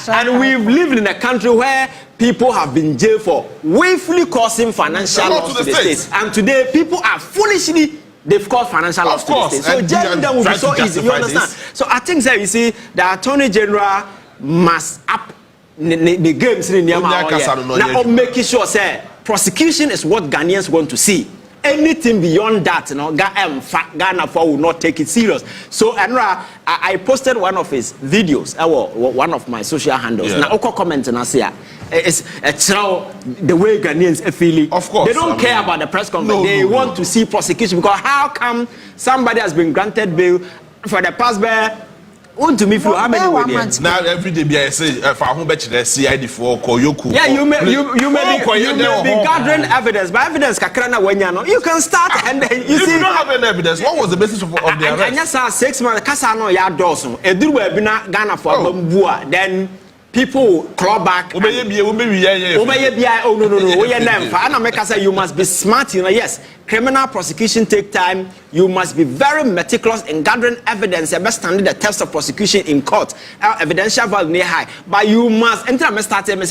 And we've lived in a country where people have been jailed for willfully causing financial loss to the state. And today, people are foolishly, they've caused financial loss to the state. So jailing them will be so easy, you understand? So I think that you see, the Attorney General must up the games in now making sure, say, prosecution is what Ghanaians want to see. Anything beyond that, Ghana will not take it serious. So, Enra, I posted one of his videos, one of my social handles. Now, Oko comment and I say, it's the way Ghanaians feel. Of course, they don't care about the press conference. They want to see prosecution because how come somebody has been granted bail for the past bear? Wontumi for how many weeks? Now every day I say for whom bet the CID for Koyoku. Yeah, you may be gathering evidence, but evidence kakrana wenya. You can start and then you see. You don't have any evidence. What was the basis of the arrest? And yes, 6 months. Kasa no ya doso. Eduru we bina Ghana for bambua. Then people claw back. Oh no. You must be smart, yes. Criminal prosecution take time. You must be very meticulous in gathering evidence. You must stand the test of prosecution in court. Evidential value high. But you must enter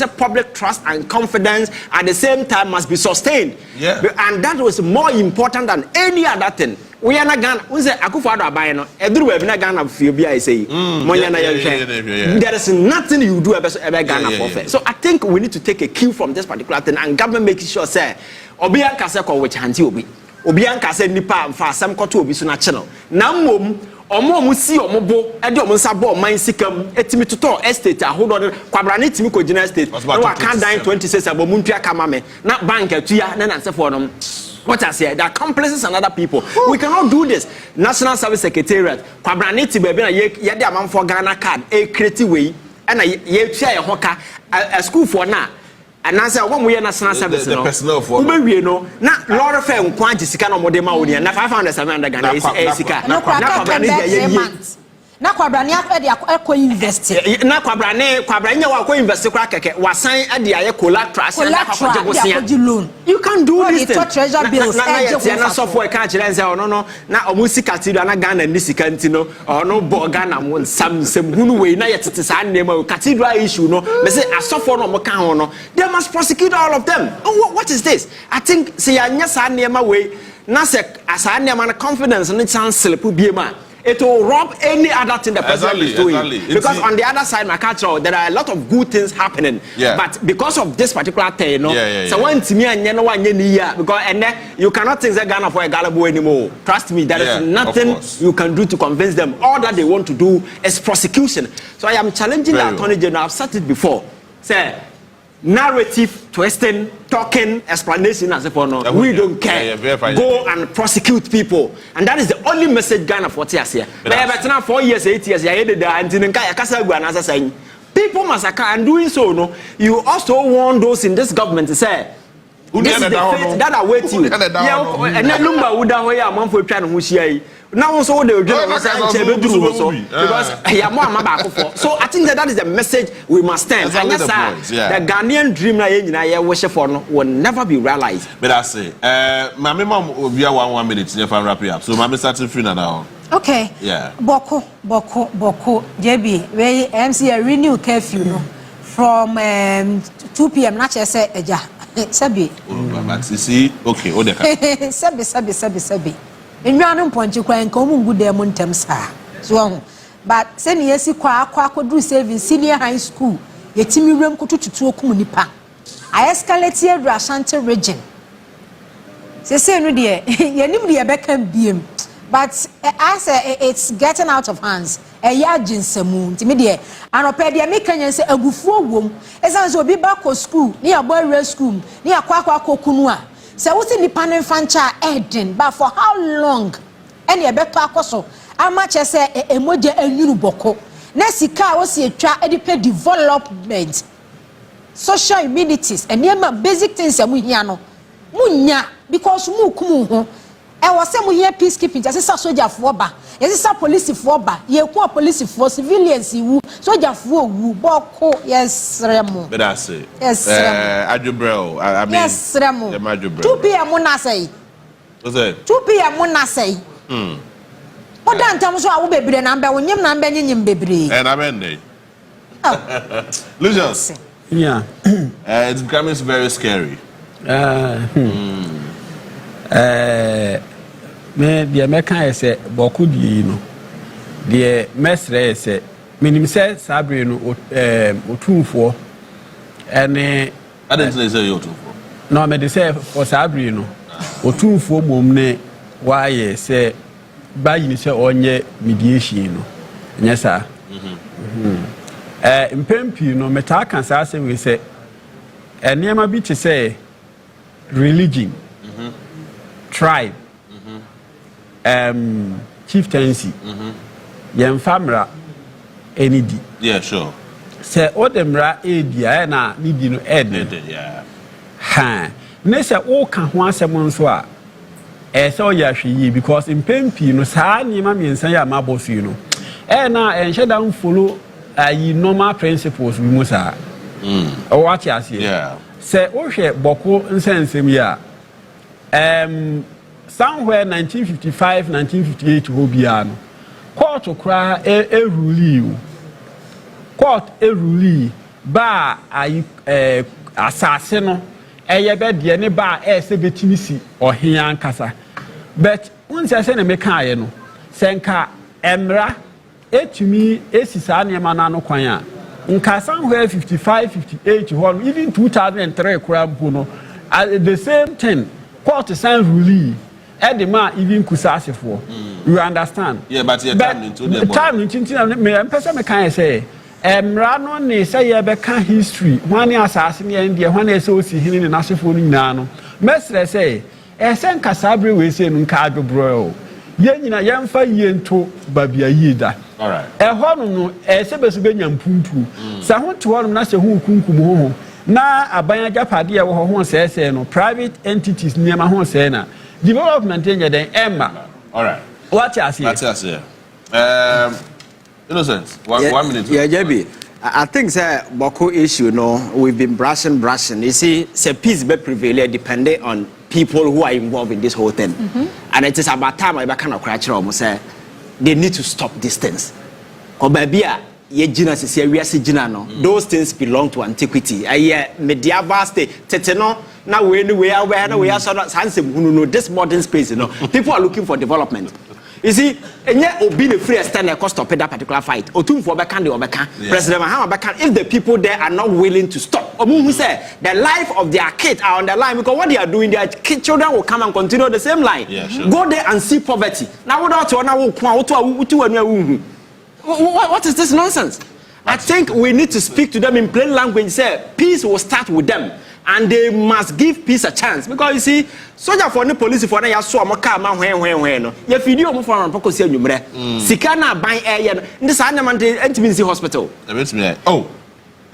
public trust and confidence at the same time must be sustained. Yeah. And that was more important than any other thing. We are not Ghana. We say Akufo-Addo abayeno. Eduru we na Ghana feel I say. There is nothing you do about Ghana for. So I think we need to take a cue from this particular thing and government making sure say Obian kase ko which hanti obi. Obian kase nipa mfa asem koto obi so na channel. Na mmom omo si omo bo e de omo nsa bo man sikam etimi toto estate ahodo kwabra na etimi ko gina estate. Na wa kan dan 26 abomu ntua kama me. Na bank atua na nansefo no. What I say, there are accomplices and other people. Ooh. We cannot do this. National Service Secretariat, Kwabraniti baby na ye de amam for Ghana card, a creative way, and ye share a hoka a school for now. And I say, when we are national service, the personnel for we know, not Lord of Fair, quantity Sikano Modema, and 500 Ghana is Sika. Na kwabrani afa de akọ invest na kwabrani wa akọ invest kwa keke wasan ade aye collateral na akọ loan. You can do this thing. Treasure bills na software ka kire nse ono no na omusika ti na Ghana ni sika nti no ono bo Ghana mo sam hunu we na yetete sa nnema cathedral issue no me say asofo no mo kan ho no they must prosecute all of them. What is this? I think say anya sa nnema we na say asa nnema na confidence no chance slip biema. It will rob any other thing the president is doing. Exactly. Because on the other side, my culture, there are a lot of good things happening. Yeah. But because of this particular thing, you know, so one to me and because and then you cannot think that Ghana for a Galabo anymore. Trust me, there is nothing you can do to convince them. All that they want to do is prosecution. So I am challenging the Attorney General. I've said it before. Say, narrative, twisting, talking, explanation as if no, we don't care. Go and prosecute people, and that is the only message Ghana for tears here. But now 4 years, 8 years, people massacre and doing so. No, you also want those in this government to say. This is the fate that awaits you. Yeah, and then Lumba would have a month for trying to share. Now also they will because so I think that is the message we must stand. And yes, the Ghanaian dream I wish for will never be realized. But I say, my mom will be 1 minute if I wrap it up. So my starting free now. Okay. Yeah. Boko. JB, we MC a renew curfew no from 2 p.m. Not just say eja. Sabi. But you see, okay, Sabi. Sabi. Enwanu ponchi kwa nka omu ngude mu ntem saa. so but say ni yesi kwa do saving senior high school yetimi rem kutututu okum nipa I escalate here Ashanti region say no de yenim de beka biem but as it's getting out of hands ya jinsemu ntimi de anope de me kanya say agufuo wom esan so obi ba ko school ni abore school ni akwa kokunu a say wuti nipa no fancha eden but for how long ene ebeto akoso amache say emoje anyuru boko na sika wo se atwa edipe development social amenities and basic things amu hia no munya because mu kum ho e wo se mu hia peacekeeping just say soldier for ba yes say police for ba ye ku police for civilians wu soldier for wu boko yes remo but I say yes adjubrel I mean yes remo 2 p.m. na say what's that 2 p.m. na say odan tam so awo bebre na mbe wonyem na mbe nyim bebre and I mean Lucius yeah it's becoming very scary me the American say boku di no the mesre say minim say sabre no otumfo ene I didn't say you otumfo no me dey say for sabre no otumfo mom ne why say bayi ni say onye mediation no nya sa mpempi no meta kan sa say we say enema bi te say religion tribe chieftaincy yemfamra enidi yeah sure say odemra edia na nidi no yeah ha ne say o ka ho asem nso a so ya hwe because impempi no saa niema miensan ya mabosu no na enhye dan follow normal principles we mu saa what you see yeah say o hwe boko nsensem ya somewhere 1955 1958 ho bia no court kra rule ba asase no eye be de ne ba se betimi si ohia nkasa but unse se na meka aye no senka emra etumi esisa ne ma na no kwan a nka somewhere 55 58 ho even 2003 kra mpo no the same thing court sign rule edema even kusasefo you understand yeah but your time into the time into me empesa me kan say emra no ne say ye be kan history hwane asase ne ndie hwane say osi hini ne nasefo no nyina no mesre say esen kasabre we say no nka adwobro ye nyina yemfa ye nto babia yida all right ho no se beso benya mpumpu sa ho to ho na se ho kunkum ho na abanya japade ye wo ho se no private entities niema ho se na development in the Emma. All right. What you see? That's it. Innocent. One minute. Yeah, JB. I think the Boko issue, we've been brushing. You see, peace be prevail depending on people who are involved in this whole thing. And it is about time I kind of cry almost say they need to stop this things. Those things belong to antiquity. Medieval state. Now this modern space, people are looking for development. You see, and yet be the free stand cost stop that particular fight. Or two for President Mahama, if the people there are not willing to stop, or who say the life of their kids are on the line because what they are doing, their children will come and continue the same line. Yeah, sure. Go there and see poverty. Now what is this nonsense? I think we need to speak to them in plain language. Say peace will start with them, and they must give peace a chance. Because you see, soldier for the police for na so amaka ma hwen no. Ye video mo for poko se anwumre. Sika na ban eye no. Ndi sa na man entimi si hospital. Oh.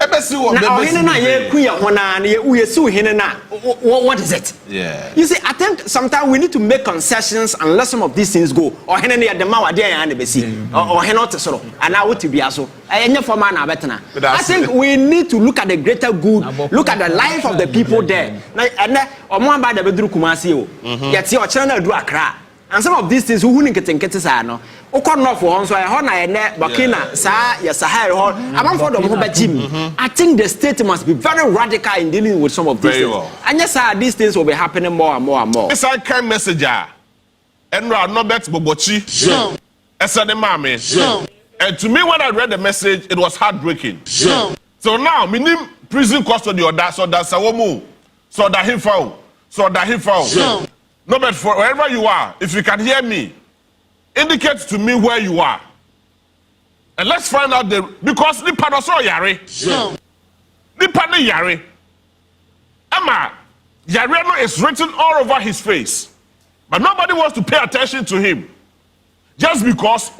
What is it? Yeah. You see, I think sometimes we need to make concessions and let some of these things go. Or I think we need to look at the greater good, look at the life of the people there. And some of these things who didn't get no. I think the state must be very radical in dealing with some of these things. Well. And yes, these things will be happening more and more and more. It's a kind message. And Robert Bobochi. Esade Mame. And to me, when I read the message, it was heartbreaking. So now, minim prison custody or that, so that's a woman, so that he found, so that he found. No, but for wherever you are, if you can hear me, indicate to me where you are. And let's find out because the panoso yare. The pan yare. Emma, Yareno is written all over his face. But nobody wants to pay attention to him. Just because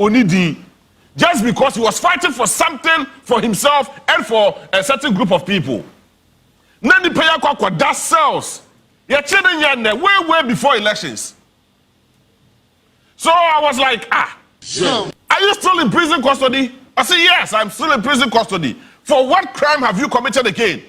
just because he was fighting for something for himself and for a certain group of people. Nani paya kwa that sells. You're chilling way before elections. So I was like, are you still in prison custody? I said, yes, I'm still in prison custody. For what crime have you committed again?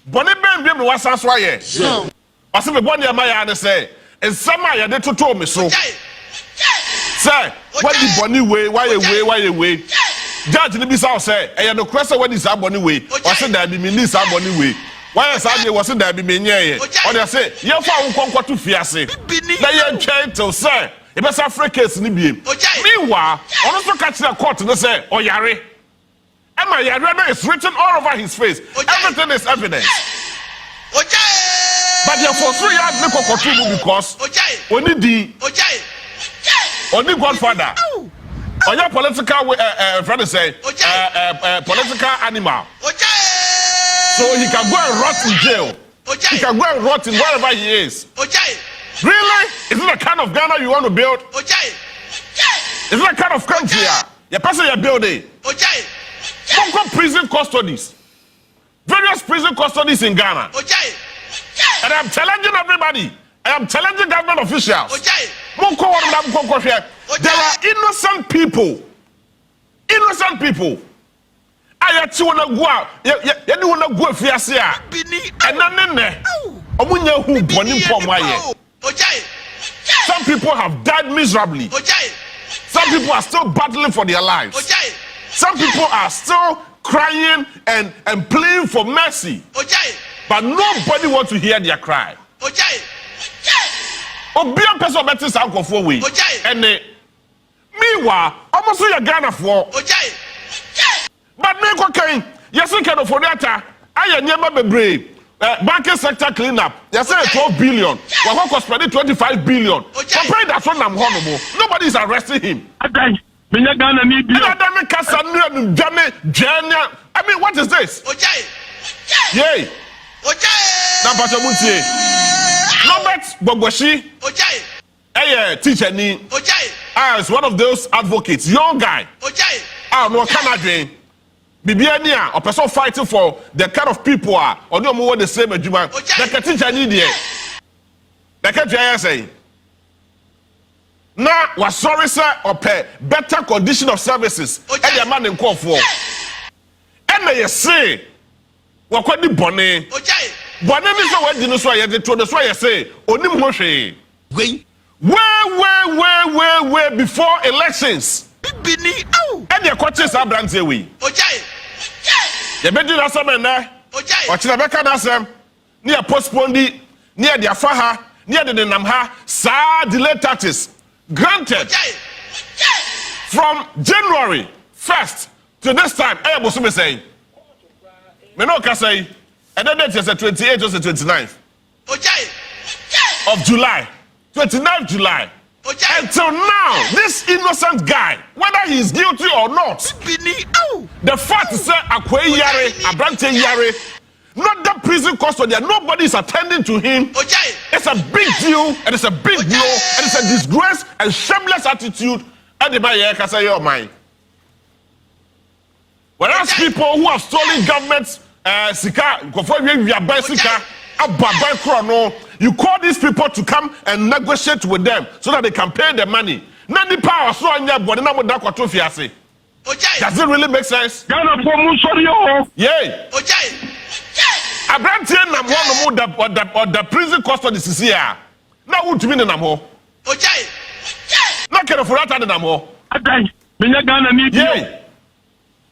Bonnie Ben Bim was answer I said, Bonnie Amaya and say, and some I had to tell me so. Say, what the Bonnie way, why away? Judge the Bissau say, I had no question what is our Bonnie way. I said that be minister Bonnie way. Why is I wasn't there be me? Or they say, you found Conquer to Fiasse. They are trying to say, it was Africa's Libya. Meanwhile, also catch the court and say, oh, Yare. Emma Yarena is written all over his face. Everything is evidence. But you're for 3 years, Nico Kotubu because only Godfather. Or your political friend say, political animal. So he can go and rot in jail. He can go and rot in wherever he is. Really? Is it the kind of Ghana you want to build? Is it the kind of country your person you're building? Prison custodies. Various prison custodies in Ghana. And I'm challenging everybody. I am challenging government officials. There are innocent people. Innocent people. I actually want to go out. You don't want to go if you are here. And some people have died miserably. Some people are still battling for their lives. Some people are still crying and pleading for mercy. But nobody wants to hear their cry. Obian person better sound of way. And meanwhile, almost your Ghana for. But Nico Kane, yes, we can afford that. I am never be brave. Banking sector cleanup. They say 12 billion. We're spending 25 billion. Compare that one, I'm honorable. Nobody is arresting him. I mean, what is this? Yay. Now, Pastor Muntie. Robert Bogwashi. Teacher ni. As one of those advocates, young guy. No Canadian. Bibiania, a person fighting for the kind of people are or no more the same as you. The teacher need it. The country say. Now, was sorry, sir, or pay better condition of services. And your man in call for. And they say, what could the bonnet? Bonnet is what you know, so I told us why I say, only Moshe. Way before elections. And your coaches are brand away. You better do something there. Or Chilabeka does them near postponed, near the Afaha, near the Namha, sa delay taxes. Granted, from January 1st to this time, I was saying, Menoka say, and then it is the 28th or the 29th of July, 29th July. Until now, this innocent guy, whether he is guilty or not, the fact is that Akwe Yare, Abrante Yare, not the prison custody, nobody is attending to him. It's a big deal, and it's a big blow, and it's a disgrace and shameless attitude. Whereas people who have stolen government's you call these people to come and negotiate with them so that they can pay the money. Does it really make sense? Yay! The prison custody is here. Now, what do you mean? Not for that.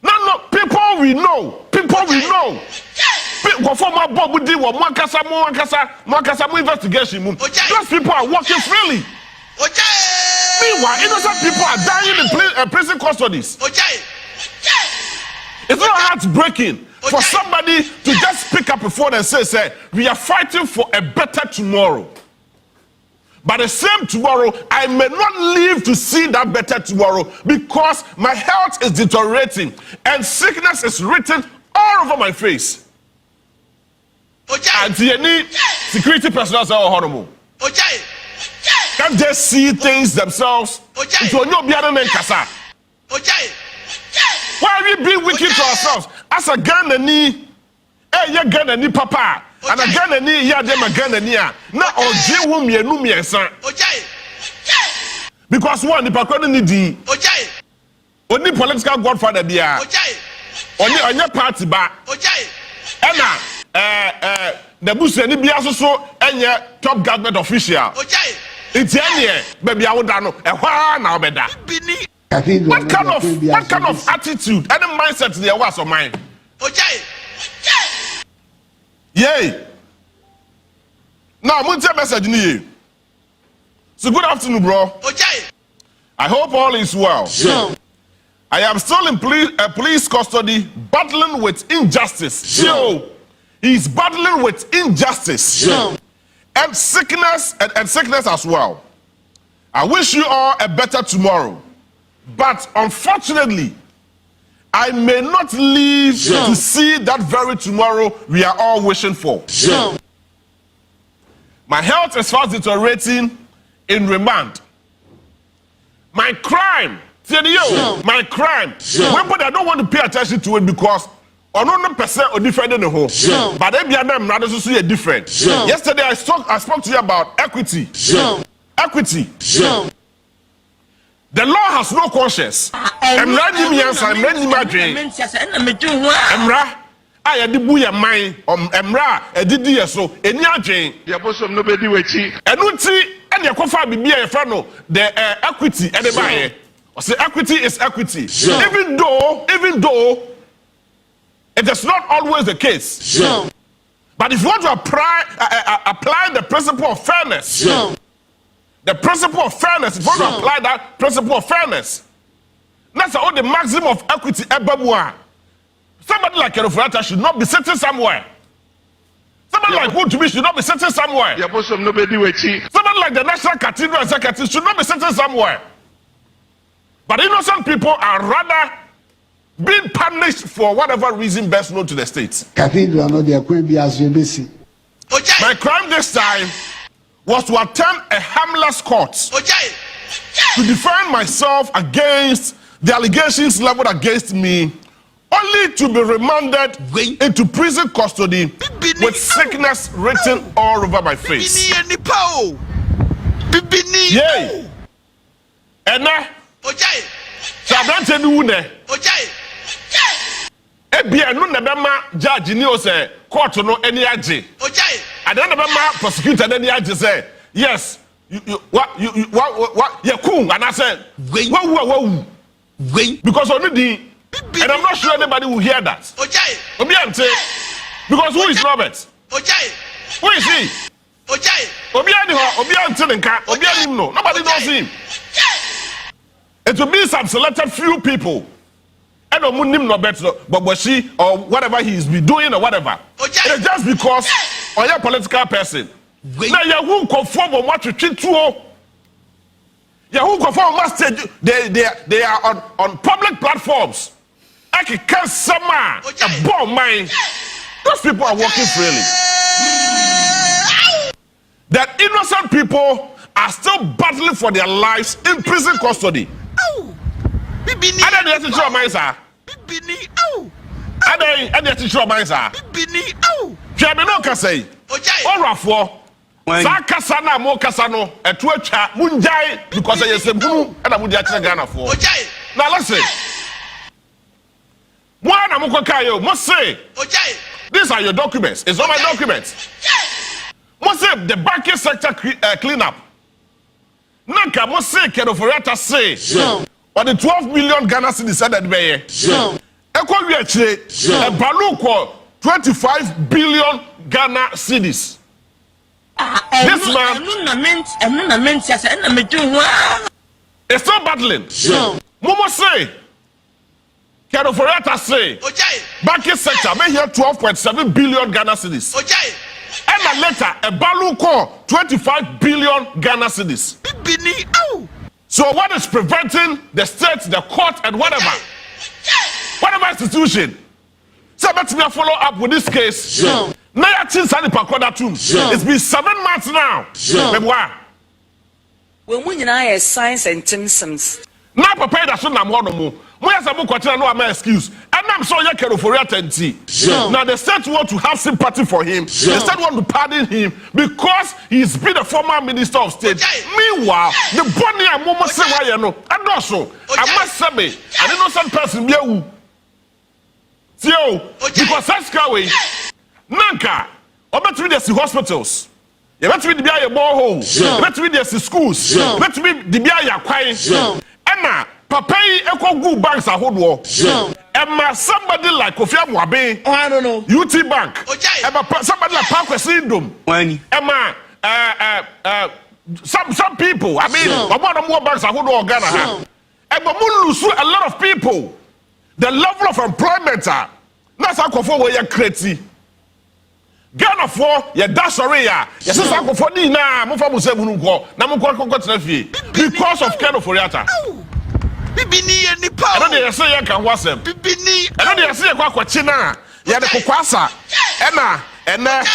No, people we know. Those people are working freely. Meanwhile, innocent people are dying in prison custodies. It's not heartbreaking for somebody to just pick up a phone and say, we are fighting for a better tomorrow. But the same tomorrow, I may not live to see that better tomorrow because my health is deteriorating and sickness is written all over my face. And any security personnel say, oh, horrible. Can't just see things themselves. Why are we being wicked to ourselves? As a Ghanaian, you're Ghanaian papa. And a Ghanaian, yeah, them a Ghanaian. Now, Oje wumi enumi esa. Because one, the Pakwan need only political godfather there. Only party ba. Ena, the bush any biaso so any top government official. It's any baby I would know. Now better. What kind of attitude and mindset there was of mine? Yay! Now, I'm going to message you. So, good afternoon, bro. I hope all is well. Sure. I am still in police custody, battling with injustice. Sure. He's battling with injustice. Sure. And sickness and sickness as well. I wish you all a better tomorrow. But unfortunately, I may not live to see that very tomorrow we are all wishing for. Sure. My health is fast deteriorating in remand. My crime, my crime. When I don't want to pay attention to it because another person or different in the whole. But every other man is also different. Yesterday I spoke to you about equity. Equity. The law has no conscience. Emra ni mi ansa, emra ni ma dwen. Emra aya di bu ya man, emra edidi yeso, eni adwen. Ya bosom no bedi wechi. Enu ti ene yakofa bibia ye fa no the equity ene ba ye. O say equity is equity. Even though it is not always the case. But if you want to apply the principle of fairness. The principle of fairness, if you want to apply that principle of fairness, that's all the maximum of equity ever. Somebody like Kerofurata should not be sitting somewhere. Somebody like Wontumi should not be sitting somewhere. Somebody like the National Cathedral Executive should not be sitting somewhere. But innocent people are rather being punished for whatever reason best known to the state. My crime this time was to attend a harmless court to defend myself against the allegations leveled against me, only to be remanded into prison custody with sickness written all over my face. Yay! Ena, Sabante Nune. Ebia no nebema judge ni o say court no any age. And then the prosecutor then he say, yes, you cool. And I said, wow. Because only the, and I'm not sure anybody will hear that. Because who is Robert? Who is he? Nobody knows him. It will be some selected few people. I don't know him but she or whatever he's been doing or whatever. It's just because or a political person. Now you who conform on what you treat to. You who conform on stage. They are on public platforms. I can someone a bomb mind. Those people are walking freely. That innocent people are still battling for their lives in prison custody. I don't know what my sir. I don't know what my sir. Jamino can say, or for Sakasana, Mokasano, a Twitcha, Munjai, because I am Sebu and I would get Ghana for. Now let's say, one Amokayo must say, these are your documents. It's all my documents. Must say the banking sector cleanup. Naka must say, Kerofurata say, or the 12 million Ghana cedis said that way. Eko we actually a balloon 25 billion Ghana cedis. This man is meddling. Momo say, Kenoforiata say, banking sector may hear 12.7 billion Ghana cedis. And a letter, a balloon call 25 billion Ghana cedis. So what is preventing the state, the court, and whatever institution? So let me follow up with this case. It's been 7 months now. When we know signs and symptoms. Now prepare that soon. I'm one more. No excuse. And I'm so you can for now the state want to have sympathy for him. The state want to pardon him because he's been a former minister of state. Meanwhile, the body and mama say why you know. And also, I must say me, an innocent person be who. Because that's way. Nanka, or better with the hospitals. You better with the BIA borehole. You better with the schools. You better with the BIA quiet. Emma, Papa, Echo Good Banks are hold Emma, somebody like Kofi Amwabe. Oh, I don't know. UT Bank. Emma, somebody like Park Syndrome. Emma, some people. I mean, one of more banks are hold Ghana. Emma, lose a lot of people. The level of employment. That's how Kofi were crazy. Ghana for your dasharia. Yes, I'm for Nina. Because of Ken Oforiata. I don't dare say I can watch them. I don't dare say I can watch China. Ya the Kukwasa. Emma,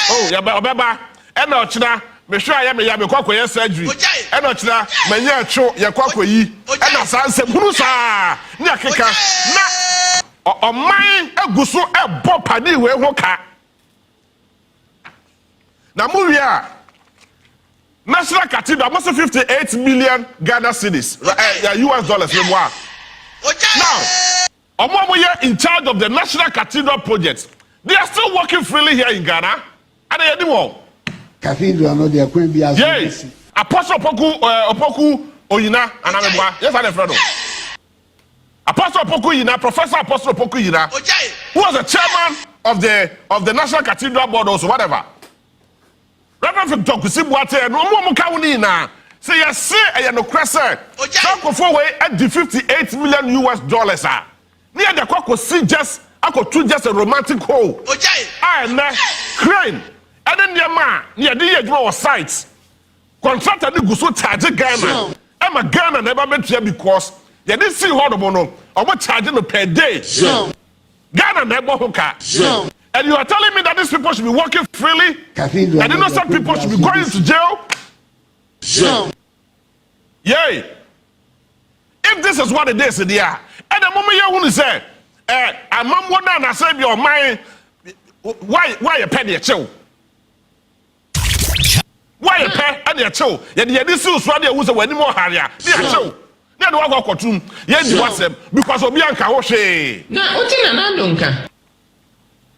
oh, Yababa, Emma China. Me sure I am a Yabako surgery. Emma China, Manya Cho, Yakako yi. Emma Sanse Brusa. Nakaka. Na, on mine, a gusu, a bopadi, where woka. Now, Muria, National Cathedral, almost 58 million Ghana cedis, US dollars. Now, Omomoye in charge of the National Cathedral project. They are still working freely here in Ghana, and they are doing well. Cathedral, no, they are going to be as yes. Apostle Opoku Oyina, and I'm yes, I'm a friend. Apostle Opoku Oyina, Professor Apostle Opoku Oyina, who was the chairman of the National Cathedral board, also whatever. Reverend Victor Kusibuate no mo kawuni na say you say e no kwese some kofo we at the 58 million US dollars ah near the kwako just akotu just a romantic hole and crane and then the man near the adwuma was site contractor ni guso charge Ghana am a Ghana never met here because they didn't see horrible no omo charge no per day Ghana never hoka. And you are telling me that these people should be working freely? Cathedral, and innocent people should be going to jail? Yay! If this is what it is in the air, and the moment you want to say, I'm one and I say your mind, why you pay your chill? Why you pay and your chill? Yet this is what they was when more harrier. They are chill. They don't walk to yes, you want them because of Bianca Oshe. No, what's in an Andunka?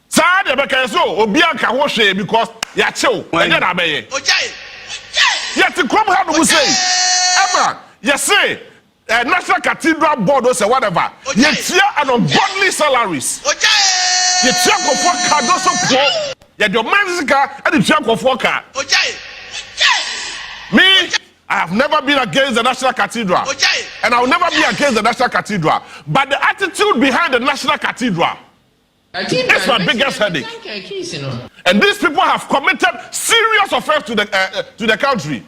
Sad so Obianca Hoshe because ya chill. And then I may. Yet the crop had to say, Emma, you say, National Cathedral Board or say whatever. You cheer an ungodly salaries. You check of what Cardoso Pro, yet your Mexica and the check of what car. Me, I have never been against the National Cathedral. And I will never be against the National Cathedral. But the attitude behind the National Cathedral. That's my biggest headache. And these people have committed serious offense to the country.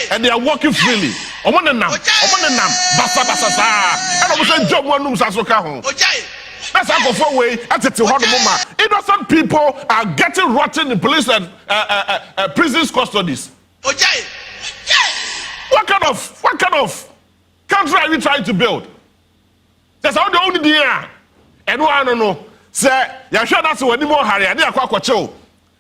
And they are working freely. That's how go way. Innocent people are getting rotten in police and prisons custodies. What kind of country are you trying to build? That's how the only day. And I don't know. Say, you sure that's when you more hurry. I didn't quite show.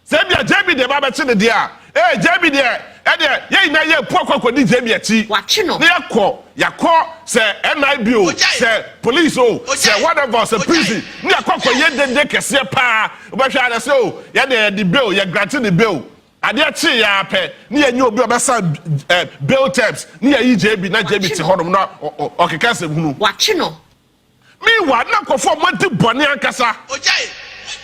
Say, JB the Baba Chin the dear. Hey, JB there. And yeah, poor JB at tea. What you know? Ya call, say, NIBO, say, police, say, whatever, say, prison. Near Coco, yet the deck, say, pa, but I say, yeah, the bill, you're granting the bill. I dare see ya pay near your bill taps near EJB, not JB to hold them not or cancel. What you know? Meanwhile, now conform what the Bonnie and Casa.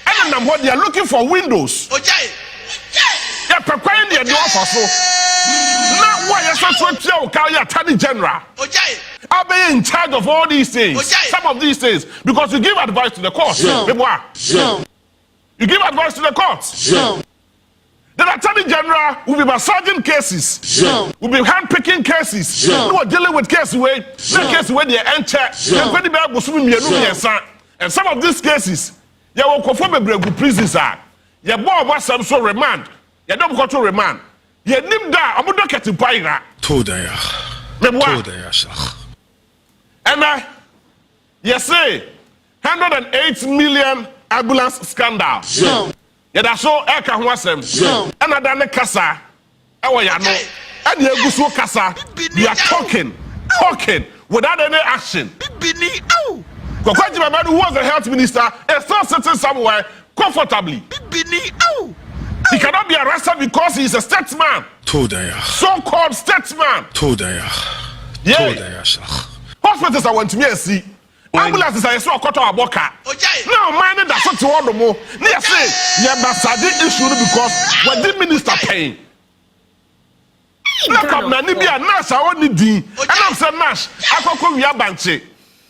And then what they are looking for windows. They're preparing their door for so. Now, why are you so call your attorney general? I'll be be in charge of all these things. Some of these things. Because you give advice to the court. You give advice to the courts. The Attorney General will be massaging cases. Will be hand-picking cases. You are dealing with cases where they enter. And some of these cases, you will conform to prisons. You boy some so remand. You don't control remand. You name that. I'm not getting paid. And you say 108 million ambulance scandal. Yeah, that's so eka hwasem. And adane kasa. Ewo ya no. And you go so kasa. You are talking without any action. Kwakwaji Boadu, who was the health minister, is still sitting somewhere comfortably. He cannot be arrested because he is a statesman. So-called statesman. Yeah. Hospitals I went to me and see. Ambulances are so cut our boca. Now, mind that's what you want to more. They say, yeah, that's a issue because when the minister paying. Look up, Nanibia, Nash, I want the and I'm saying Nash, I could be a banshee.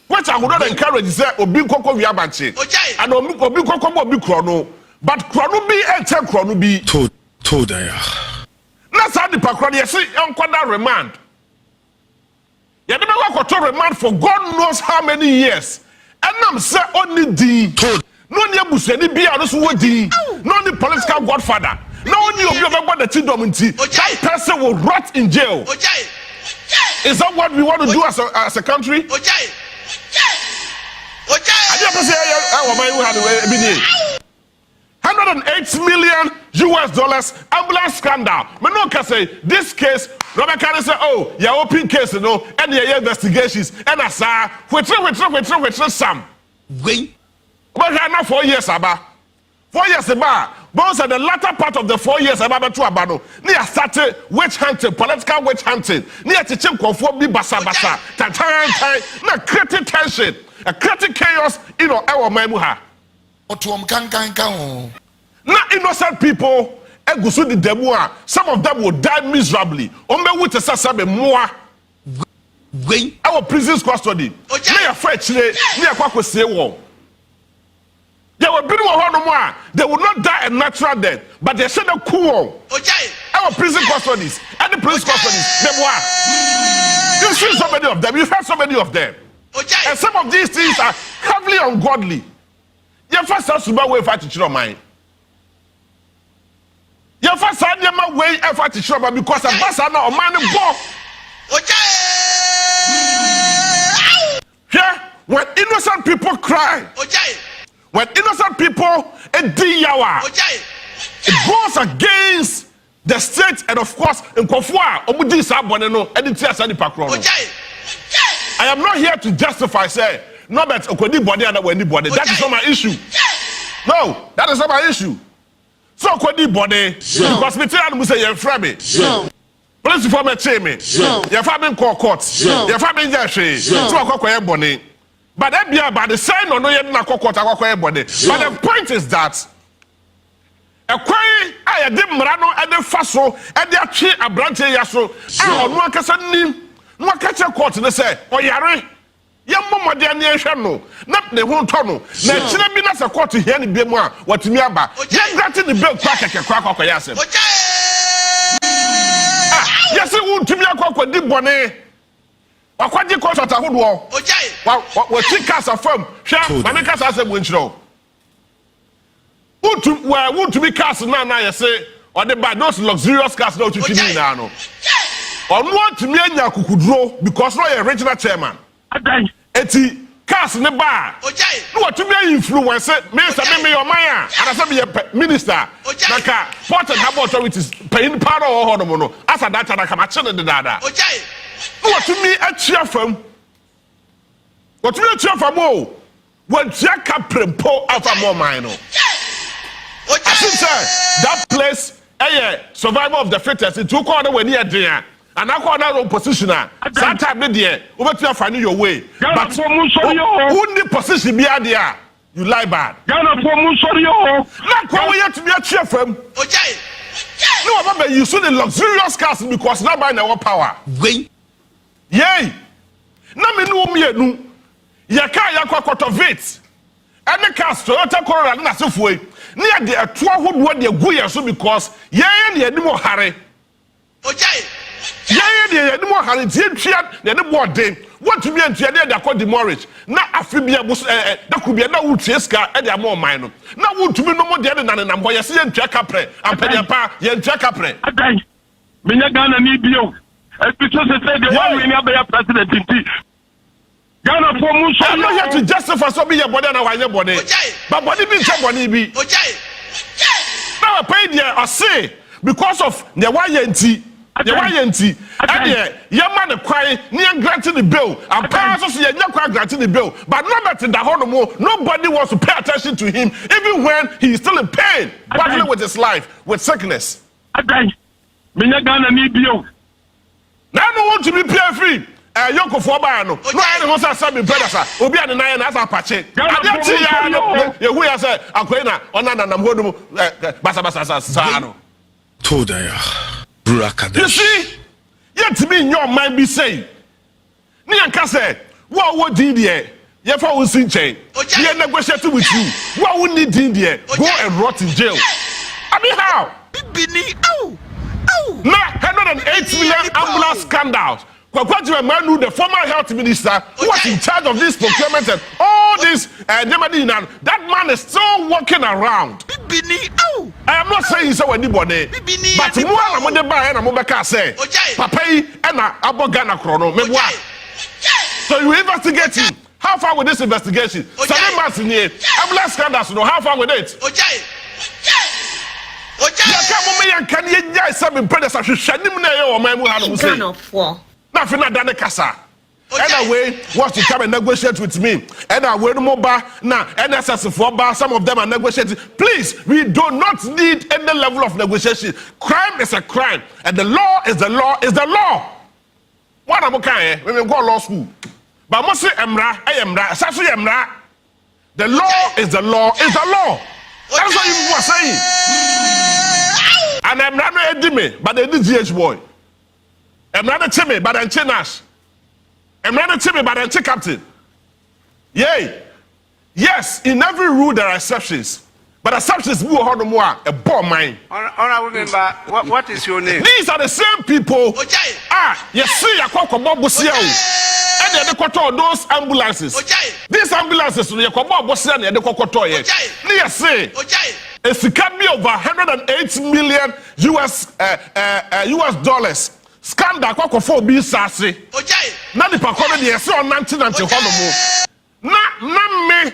Which I would not encourage, say, or big cocoa, we are banshee. And Obi Coco be chrono, but chrono be and tell chrono be. That's how the Pacronia see, Uncle remand. You never work to remand for God knows how many years. And I'm say only D. No near Buseni be a D. No the political godfather. No one you have about the Tidominti. That person will rot in jail. Is that what we want to do as a country? I just say, 108 million US dollars ambulance scandal. Menoka say this case, Robert Kennedy say, oh, your open case, you know, and your investigations, and I say, which some. But now 4 years, Abba. 4 years, Abba. Both at the latter part of the 4 years, Abba to Abano. Near started witch hunting, political witch hunting. Near to check conform be basa. Na creating tension, a creating chaos, you know, our memoha. Not innocent people, some of them will die miserably. Our prisons custody. They are afraid they will not die a natural death, but they said a cool. Our prison custodies and the police custodies, you've seen so many of them, you've heard so many of them. And some of these things are heavily ungodly. Your first house to way fight to your mind. Your first time way effort to show because a bus are not a man bomb. Yeah, when innocent people cry, when innocent people it goes against the state and of course in Kofua, I am not here to justify say no but okodi body and anybody. That is not my issue. No, that is not my issue. So okodi body because me tell you say you frame me. Police for me chain me. You frame court. You frame judge. So akokoye body. But that be about the sign or no you na court akokoye body. But the point is that ekwe I dey mrano e dey faso e dey atwe abrante yaso a onu akasa nim no akache court ne say oyare Yamma no, not the whole tunnel. Now, Chile be a court to hear the Bema, what to me about. Just granted the bill crack a crack of Yasser. Yes, it won't to me a cock with deep bonnet. Or what you call it a hood wall? What she cast a firm, sharp, Manicas as a windshow. Would to be cast now, I say, or they buy those luxurious cars no to Chilino. Or want to me and Yakukudro because no original chairman. Eti cast in the bar. No, what to be influence, Minister, me your Maya, and I said, be a minister. Naka, what and how authorities paying part of Honomono. As a data, I come at the data. What to me a cheer from? What to me a cheer from? Oh, when Jack Prempo Alpha more minor. I think, sir, that place, survival of the fittest, it took all the way near there. And I call that position. That time, there, over to find your way. But who the position be there? You lie bad. Not why we have to be a cheer from. No, remember, you saw the luxurious cars because not buying our power. Yay! Now, me know mienu ye ka yakwa controversies any cast Toyota Corolla na sefoi near the atu ahodo de agu ye so because ye ne anim ohare ojai ye ne anim ohare tie twia ne ne boden what to be antua de akọ demorage na afibia da kubia na wutie ska e de am man no na wutumi no mo de na nam ho ye se antua kapre ampanya pa ye antua kapre adai menya Ghana ni bio because they say the one we never president inti Ghana for mu so I'm not here to justify so be your body na wanye body but body be say body be ojai now pay there I say because of the YNT the YNT and the man the cry near granting the bill and parents so you granting the bill but not that in the whole more nobody wants to pay attention to him even when he is still in pain battling with his life with sickness adai menya Ghana ni bio now no want to be pain free yoko for ba no no any ho say me brother sir obi an na na apache ade ti ya no yehu ya say akwai na ona nanam hodum basa sa no told ya Burakadesh. You see, yet me in your mind be saying, ni anka say, what did ye? Ye for we sin chain. Ye negotiate with you. What we need in there? Go and rot in jail. I mean how? bibini ow Now 108 million ambulance scandals. Kwakwaju Emmanuel, the former health minister, who was in charge of this procurement and all this, that man is still walking around. bibini ow I am not saying so anybody, but more I'm going to buy and I'm going to say, Papa, and Abogana Chrono, so you investigate him. How far with this investigation? 7 months in here, ambulance scandals, how far with it? Can you guys have been predators? I should shed him there or my mother say. Nothing not done the casa. Anyway, wants to come and negotiate with me. And I will move back now. NSS for bar, some of them are negotiating. Please, we do not need any level of negotiation. Crime is a crime, and the law is the law is the law. What am I when we go law school? But I must say, Emra, I am Emra, Sasu Emra. The law is the law is the law. That's what you were saying. And I'm not a Edime, but a DGH boy. I'm not a Timmy, but I'm Chinash. I'm not a Timmy, but I'm captain. Yay. Yes, in every rule there are exceptions. But exceptions move on more a bomb mine. Honorable member, what is your name? These are the same people. You see, I call Boadu. And they are those ambulances. These ambulances, they are Boadu and they are yes, it's can be over 108 million US dollars. Scandal kwako for be sassy. Na the pakone de yesi on 1990 hono mo. Na me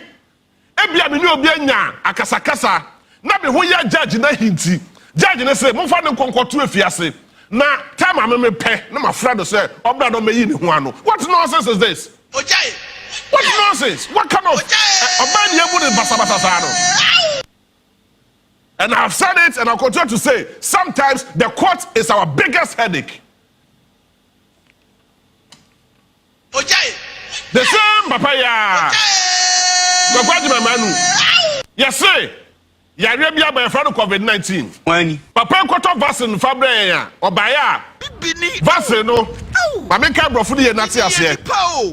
ebia me ni obi anya akasakasa na me ho ya judge na hinti. Judge na say mo fa ne konkoto afiase. Na time me pe na my friend say obra do me yi ni ho ano. What nonsense is this? What nonsense? What kind of obani ebu de basabasa sa no? And I've said it and I'll continue to say, sometimes the court is our biggest headache. The same papaya. Yes, sir. Ya rebia by friend COVID-19. Papa quarter vaccine fabre or baya. Vaccine no. Mameka brofudi ye nati ase.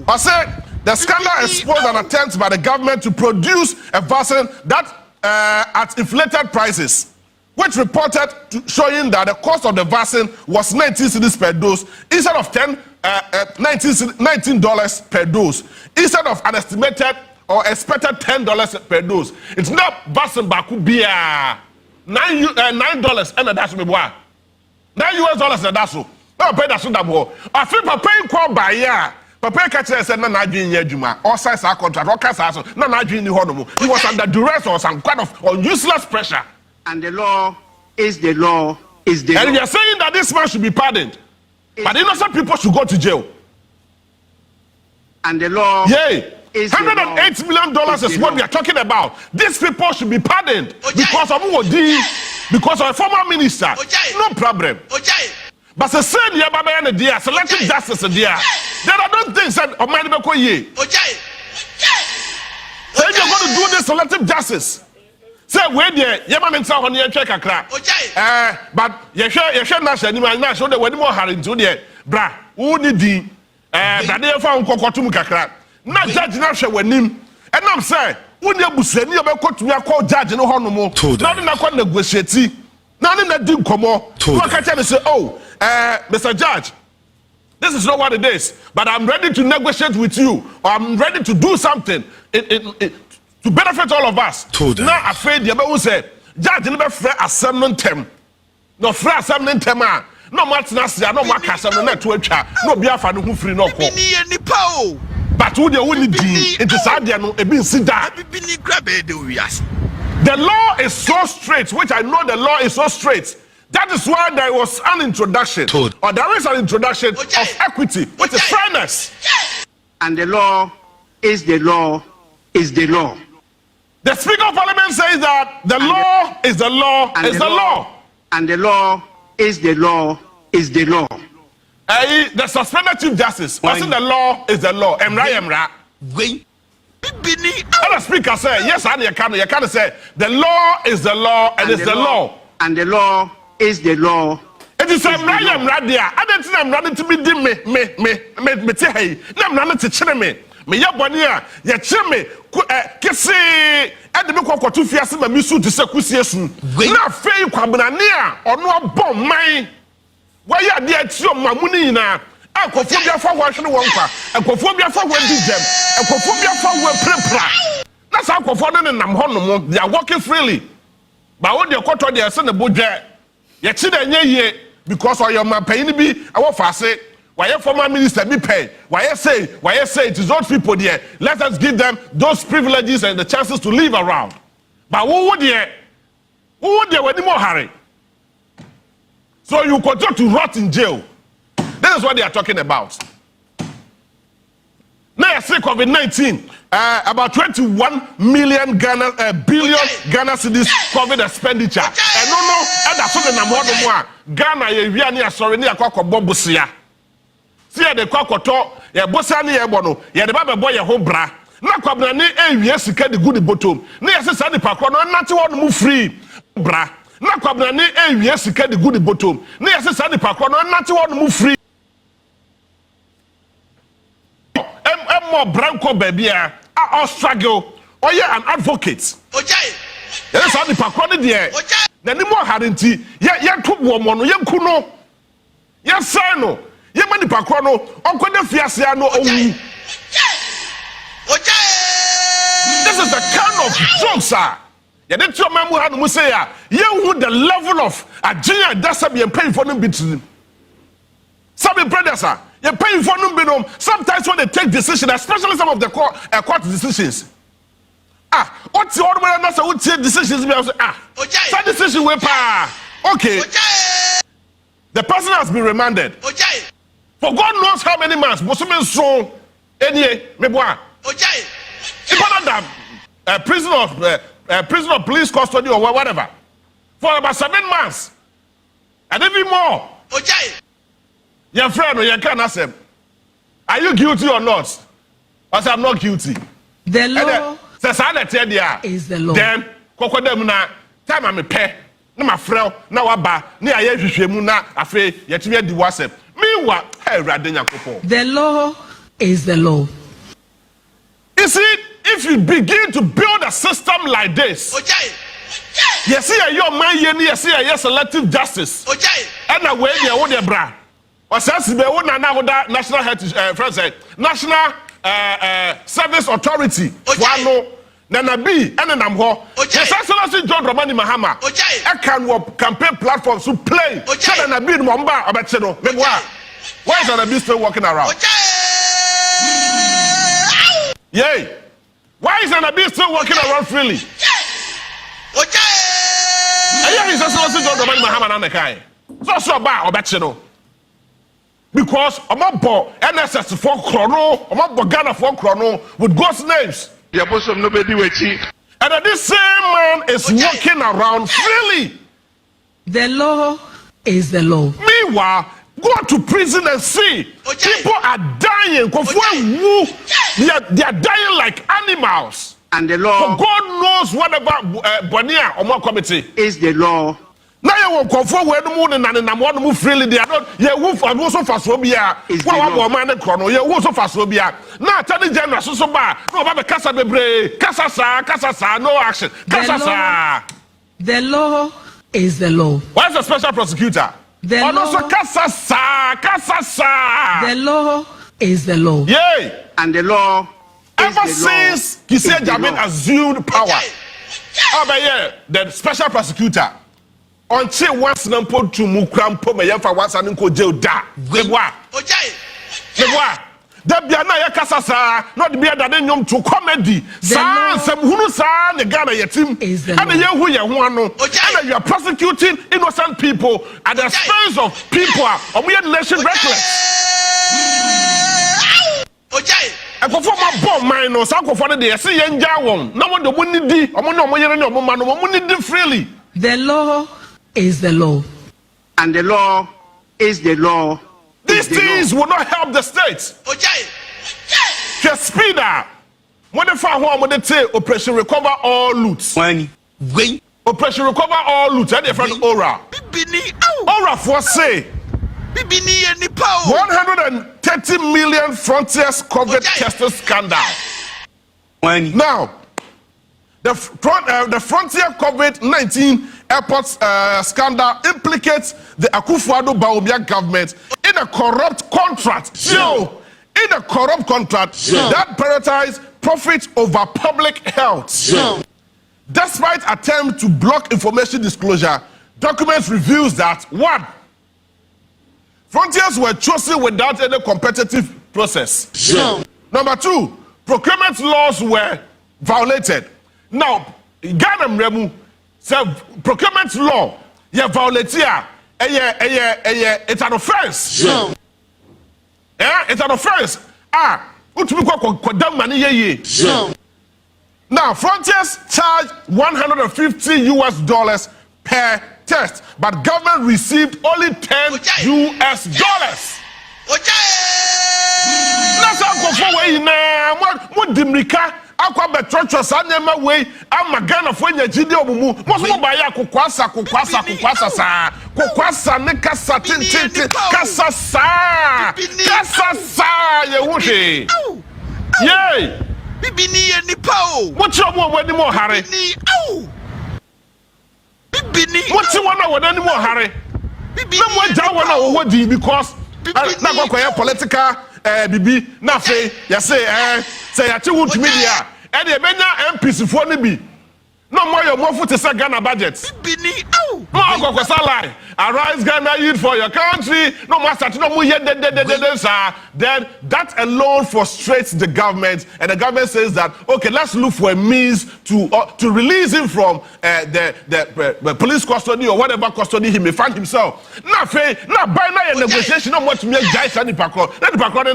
I said the scandal exposed an attempt by the government to produce a vaccine that at inflated prices, which reported showing that the cost of the vaccine was 19 cedis per dose instead of $19 per dose, instead of an estimated or expected $10 per dose. It's not vaccine bakubia $9 and that's me boy. $9 and that's so. No pay that so that boy. I feel paying call by year. Papa catcher said, "No, not doing Juma. All sides are contract. All kinds are no, not doing the honour. He was under duress or some kind of useless pressure." And the law is the law is the law. And you are saying that this man should be pardoned, but innocent people should go to jail. And the law, yay! $108 million is what we are talking about. These people should be pardoned because of Boadu, because of a former minister. No problem. But the same year, Baba and dear, selective justice, dear. There are no things that are made by ye. Then you're going to do this selective justice. Say, wait there, Yaman and on your check a crack. But you shall not say, you might not show that when more hurry to there. Bra, who did Dade fa nkokotum kakra. Na judge na hwe wanim. Enam say, woni abusani obekotumi akọ judge no hono mo. Na na akọ negotiate. Na na di nkomo. No ka tell me say, "Oh, Mr. Judge, this is not what it is, but I'm ready to negotiate with you, or I'm ready to do something to benefit all of us." Now, afraid the about say, "Judge, never free assembly term, no free assembly term, no much nasia, no more assembly net to echa, no biafa no who free no call." But who the only be it is hard no e bin sit down. The law is so straight, which I know the law is so straight. That is why there was an introduction, or there is an introduction of equity, which is fairness. And the law is the law is the law. The Speaker of Parliament says that the law is the law is the law. And the law is the law is the law. The suspended Chief Justice, wasn't the law is the law. Emra. And the Speaker said, yes, and you can say, the law is the law and it's the law. And the law is the law. It is Emra there. I don't think I'm running to be dim me. No, I'm running to chill me. Me yabonia, ya chime, kese, and the Miko to Fias and Misu to Secusiasun. Now, Fay Quabanania, or no bomb mine. Why are there two Mamunina? A cophobia for watching Wonka, a cophobia for what did them, a cophobia for what prepra. That's how Cophon and Namhono, they are walking freely. But what your quarter, they are sent a budget. Yet, ye, because of your paying be, I will fast say. Why former minister be paid? Why I say it is those people there. Let us give them those privileges and the chances to live around. But who would there any more hurry? So you continue to rot in jail. This is what they are talking about. Now I say COVID-19, about 21 billion Ghana cedis COVID expenditure. And no, and that's what the number Ghana we are near sorry near Bobusia. See the Kokoto, ya Bosani Ebono, ya the Baba boy, ya hobra. Na kwabna ni ewie sika de good bottom. Na yesi sa de pakro no nati won mu free bra. Na kwabna ni ewie sika de good bottom. Na yesi sa de pakro no nati won mu free. Mo branko babia a struggle. Oye an advocate. Ojai. Yesi sa de pakro ne de. Na ni mo harenti. Ye to wo mo no ye nku no. Ye say no. Ye mani pakro no onko de fiase no owu. This is the kind of jokes ye dey tell mamu ha no say ya ye hu the level of agiya dasa be paying for no bitin. Some brothers ye paying for no binom. Sometimes when they take decisions, especially some of the court decisions. What's the order when say we take decisions be say some decision we pa. Okay. The person has been remanded. For God knows how many months. Bosumen so any meboa. Prison of police custody or whatever. For about 7 months. And even more. Your friend or your can ask him, are you guilty or not? I said, I'm not guilty. The law is the law. Then, Kokodemuna, time I'm a pair. No, my friend, now Abba, near Yeshemuna, afraid, yet you had the WhatsApp. Meanwhile, the law is the law. You see, if you begin to build a system like this, you see a young man, you see a selective justice, and a way they own their brand. Or says they own national heritage, national service authority. One Nana B and an Amho. Yes, I John Romani Mahama. I can work campaign platforms to play. Nana B Momba Abacheno. Why is Nana B still walking around? Yay! Why is Nana B still walking around freely? He's also John Romani Mahama Nanekai. So about Abacheno. Because Amabo NSS for Chrono, Amabo Ghana for Chrono with God's names. And that this same man is walking around freely. The law is the law. Meanwhile, go to prison and see. People are dying. They are dying like animals. And the law. For God knows whatever Bonia or more committee is the law. na ye won konfo we no mu ne nanenam wo no mu freely they are not ye wo so faso bia wa bo man ne kro no ye wo so faso bia na atani general so ba na oba be kasa bebre kasa sa no action kasa sa. The law is the law. Why is the special prosecutor? The law. Kasa sa. The law is the law. Yay! And the law ever since Kisei Jamin assumed power, the special prosecutor until once nampo to mukrampo me yemfa once and ko jail da. Lebwa. That be na kasa sa not be that nyom to comedy. Sa sem hunu sa ne Ghana yetim. And ye hu ye ho ano. And you are prosecuting innocent people at the expense of people of we nation reckless. Akofo ma bomb mine no sa akofo de say ye nja won. Na mo de mo ni di, omo na omo yere ni omo ma no mo ni di freely. The law is the law. And the law is the law. These things will not help the state. Just speeder. When the far home when they say Operation Recover All Loot. Operation Recover All Loot. And they from Ora. Ora for say 130 million frontiers covered testing scandal. Now, the frontier COVID-19 airports scandal implicates the Akufo-Addo government in a corrupt contract. In a corrupt contract that prioritizes profit over public health. Despite attempts to block information disclosure, documents reveals that 1. Frontiers were chosen without any competitive process. Number 2, procurement laws were violated. Now, Ghana Mremu said procurement law, you violate here, it's an offense. It's an offense. Now, Frontiers charged $150 per test, but government received only $10. Let's go forward now. What Dimrika? Akwa betrocho sa nyema we amagana fo nya gide omumu mo so ba ya kokwasa sa kokwasa ne kasa tintin kasa sa ye wuhe yey bibini ye nipa o mo ti omo wani mo hare bibini mo ti wona wani mo hare bibini mo ja wona wo wodi because na kwa political bibi na fe ya say say ya chi Wontumi dia e de benya MPs fo ne bi no more your mofo to say Ghana budget bibini no akoko salary arise Ghana youth for your country no more start no more then that alone frustrates the government, and the government says that okay, let's look for a means to release him from the police custody or whatever custody he may find himself. Na by negotiation no much me jai sani pakro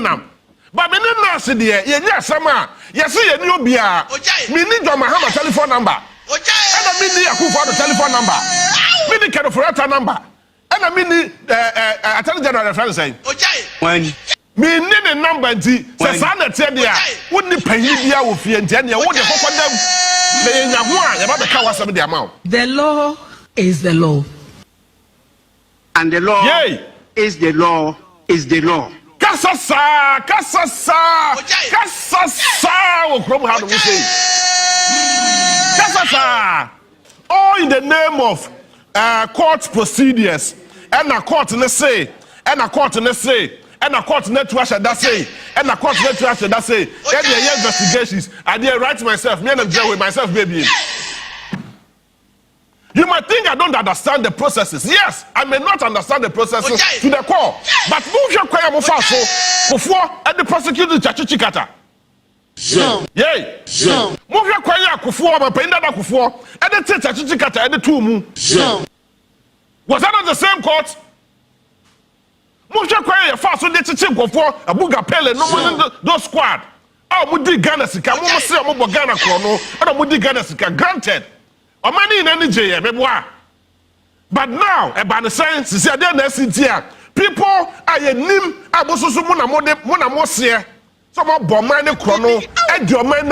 nam. But me na se de ye nya sama ye se ye ni obia me ni John Mahama telephone number and me ni Akufo telephone number me ni Kedoforata number and me ni Attorney General reference saying me ni the number nti se sa na tie dia woni panyi bia wo fie nti na wo de kokodam na ye nya ho a ye ba be ka wasam de ama. The law is the law, and the law is the law is the law. Kasasa okrom how do we say kasasa all in the name of court procedures and a court ne say and a court ne say and a court net to that say and a court net to that say and the investigations I did write myself me and I'm with myself baby. You might think I don't understand the processes. Yes, I may not understand the processes to the core. But move your choir mufaso for and the prosecutor chachichikata. Yay. Move your choir kufuor ma penda da kufuor and the chachichikata and the two mu. Was that not the same court? Move your choir fast so the chichikufuor abuga pele no more those squad. Oh, mudi Ghana sika mo say mo Ghana krono and mudi Ghana sika granted. But now, about the science, people are nim abosusu muna mosia. Some of bomane chrono and your man.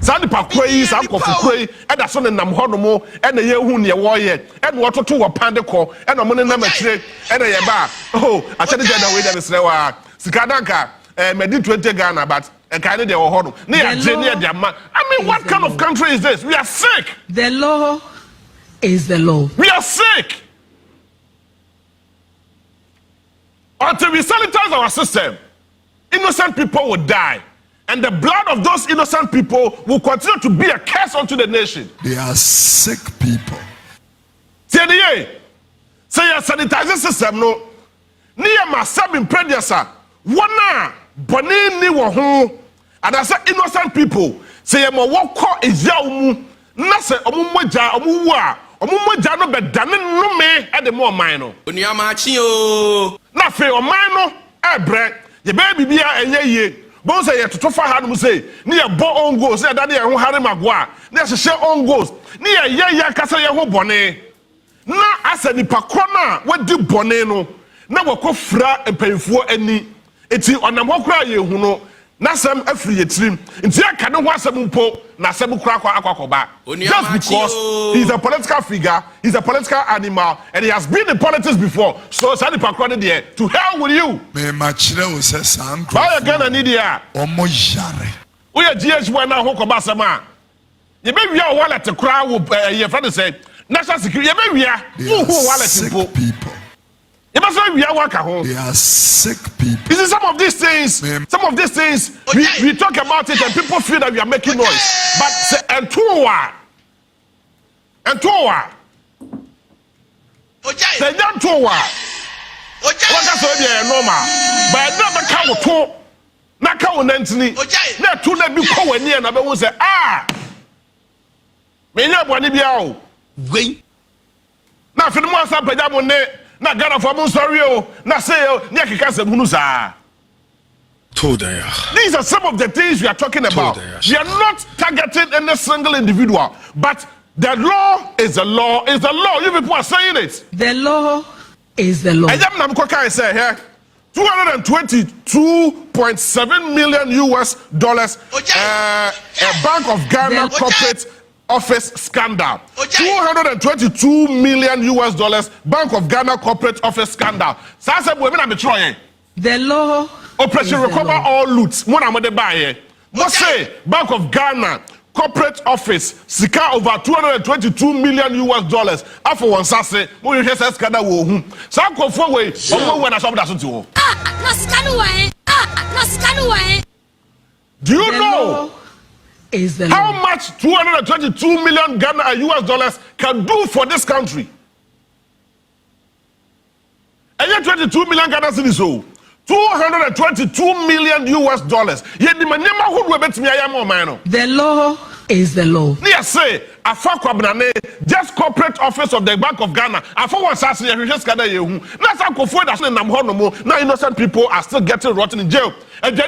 Sandy Pakwe, Sankofu, and a son in Namhonomo, and a year who near warrior, and what to a pandecor, and a money number three, and a bar. Oh, I said the other way that is now. Sikadanka, Medi 20 Ghana, but a kind of the near Jenia Diamant. I mean, what kind of country is this? We are sick. The law is the law. We are sick. Until we sanitize our system, innocent people will die. And the blood of those innocent people will continue to be a curse unto the nation. They are sick people. Say your sanitizing system, no. Near my seven predecessor, one boni ni wo ho. And I say innocent people. Say your walk is yamu. Na say omumwaja omuwa. Omumwaja no be dane no me e de mo man no. Oniamachi o. Na fe o man no e bre. Ye baby bia enye ye. Bon say ye toto fa ha no say. Ni ye bo on goals. Say that ye ho hare magwa. Ni ye hye on goals. Ni ye kasa ye ho bone. Na asa nipa kona wadi bone no. Na wakofra empemfuo ani. Eti onam hokra ye hu no. Na sam afri yetrim. Nti aka ne ho asem mpo na asem kura akwakoba. Just because he's a political figure, he's a political animal, and he has been in politics before. So Sadi Pakwane there, to hell with you. Me machire o se sanko. Buy again and idia. Omo yare. We are GH1 now hokoba sama. Ye be wi a wallet kura wo ye friend say national security ye be wi a who wallet people. They are sick people. You see, some of these things, we talk about it and people feel that we are making noise. But say, and say, young towa. What that's normal. But never come to, not come Anthony. Not to let me go near and I will say, me never want to be out. Now, for the most of the na Ghana for mon sorry na say nya kika se bunu sa. These are some of the things we are talking about. We are not targeting any single individual, but the law is the law is the law. You people are saying it. The law is the law. I am Namkoka say here $222.7 million US dollars a Bank of Ghana corporate office scandal. $222 million US dollars Bank of Ghana corporate office scandal. The law. Operation recover all loots. What say Bank of Ghana corporate office sika over $222 million US dollars. After one sase, mo you hear scandal wo hu. Sa ko fo we, omo we na so da so ti wo. Do you know is the how much 222 million Ghana US dollars can do for this country? And yet 22 million Ghana cedis so 222 million US dollars. The law is the law. Yes, say just corporate office of the Bank of Ghana. Now innocent people are still getting rotten in jail. And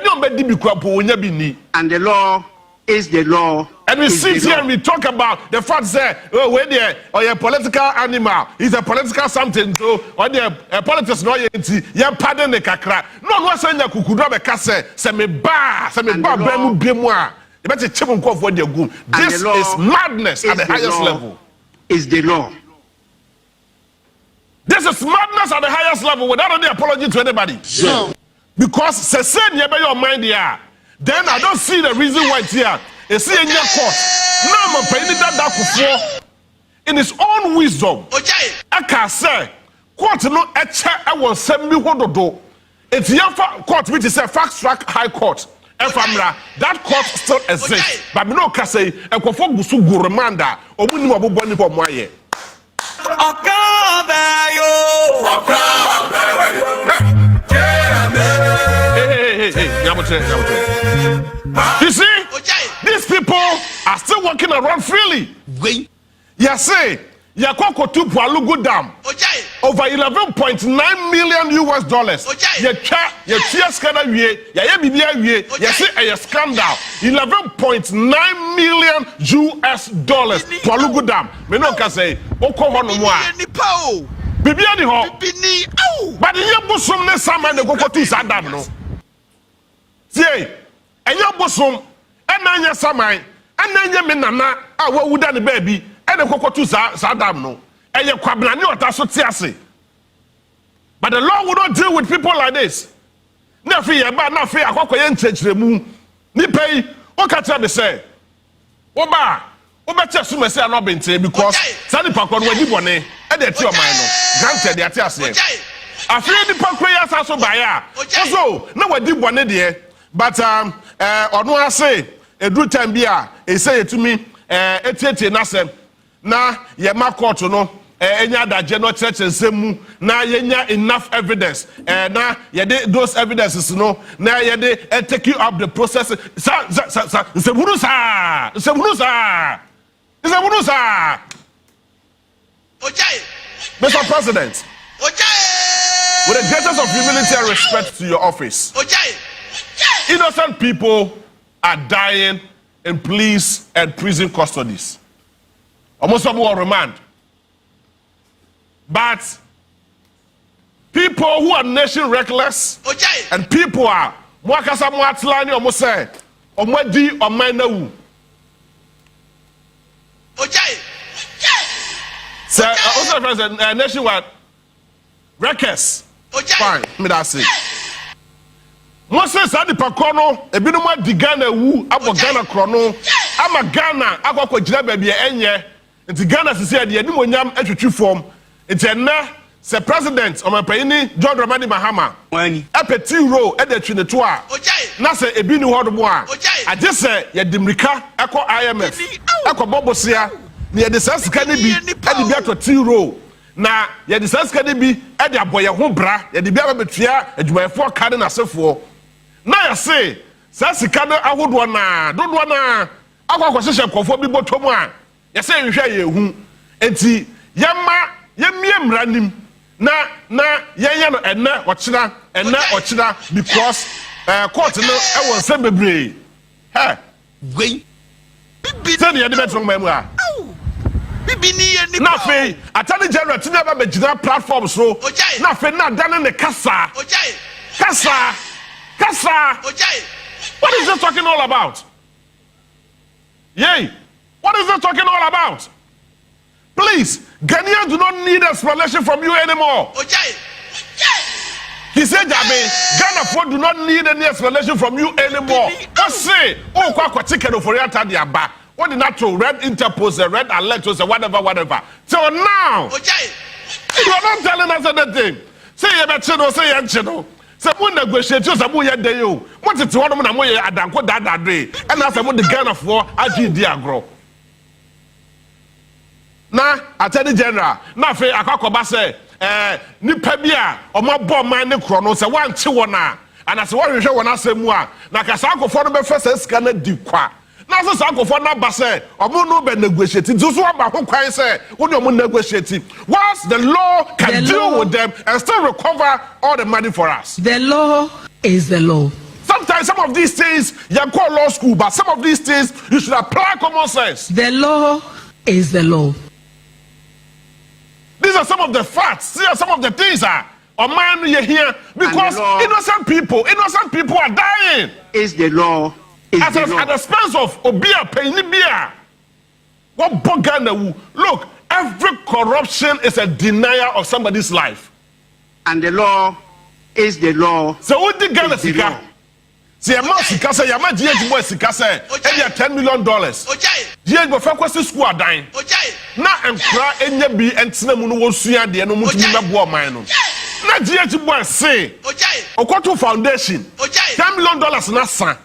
the law is the law. And we sit here and we talk about the fact that when they are a political animal, he's a political something. So when they are politics, no, you pardon the kakra. No, no, saying that kukuda be kase se me ba bemu bemwa. You better check on what they go. This is madness at the highest level. Is the law. This is madness at the highest level without any apology to anybody. No. Because se say near your mind here. Then I don't see the reason why it's here. It's in your court. Now I'm paying that in his own wisdom. I can say, court no a check I will send me what to do. It's your court, which is a fast track high court. That court still exists. But me no can say a conform busu gurmanda or minimum of money for my year. You see, these people are still walking around freely. You see, Yakoko to Boadu Dam over 11.9 million US dollars. You see, scandal 11.9 million US dollars. Boadu Dam. Me no can say, Bibiani ho. But the young bosom ne sama ne go to Sadam no. See, and your bosom, and nanya samai, Ananya me nana a wo wuda ne baby ene kokotu sa dam no. Eye kwabna ne ota so te ase. But the law will not deal with people like this. Na fi ye ba na fi akokoye nchechiremu. Ni pay o ka tell me say. Oba better so say no bente because sani pakon wadi bone e dey ti o man no. Granted dey ati ase. Afre di pakon ya sa so baya. So na wadi bone dey but ono ase edru time bia e say etumi etete na sem na ye ma court no enya daje no church nsemu na yenya enough evidence na ye de those evidences no na ye de take you up the process nsebunu sa Mr. President, with the greatest of humility and respect to your office, innocent people are dying in police and prison custodies. Almost some on remand. But people who are nation reckless and people are mwakasa mwatlani almost say omwadi omainawu. So, also President, nationwide records. Fine, me that say. Moses adi pakono ebinu ma di Ghana wu abo Ghana krono ama Ghana akwa jira baby enye nti Ghana sisi ade edi monyam atwitwi form nti enna se president o mapayini John Dramani Mahama wani apeti ro e de twine to a na se ebinu hodo a age se ye dimrika akọ IMF akọ bobosia na ye de sasika ne bi e de bi ato ro na ye de sasika ne bi e de aboye ho bra ye de bi abetua adwumayefo ka na asefo na ya say sasika ne ahodo na dodo na akọ hyehyɛ kofo bi botom a ya say nhwɛ ye hu enti yemie mranim na yenya no enne ochira because court no e won se bebre he gwen bibi se ne ye de betron mamu a bibi ni ye ni na fe attorney general tinye ba begina platform so na fe na dane ne kasa what is this talking all about? Yay, what is this talking all about? Please, Ghanaians do not need explanation from you anymore. He said, Ghana do not need any explanation from you anymore. Just say, oh, kwa chicken for your back. What the natural red interpose, red alert, or whatever. So now, you are not telling us anything. Say you better say you say we negotiate just about your day. What is one of them? Adanko dadadre, and that's about the Ghana for AG Diagro. Na attorney general na fe akakoba say nipa bia omabo man ne krono say wanche wona ana se wohwehwe wona asemu a na kasa akofo no be fesa sika na di kwa na so akofo na ba say omo no be negotiate nso so ba ho kwan say woni omo negotiate once the law can deal with them and still recover all the money for us. The law is the law. Sometimes some of these things you call law school, but some of these things you should apply common sense. The law is the law. These are some of the facts. These are some of the things that man you hear because innocent people are dying. Is the law? At the expense of Obia Penibia. What Bogana? Look, every corruption is a denial of somebody's life. And the law is the law. So what the Ghana Sika? See, a man Sika say, Yama GH boy Sika say, $10 million. GH boy Fakwasi school are dying. Na enkra enye bi entena mu no wosua de no mutumi mebo man no na GH boy say Okoto Foundation $10 million na san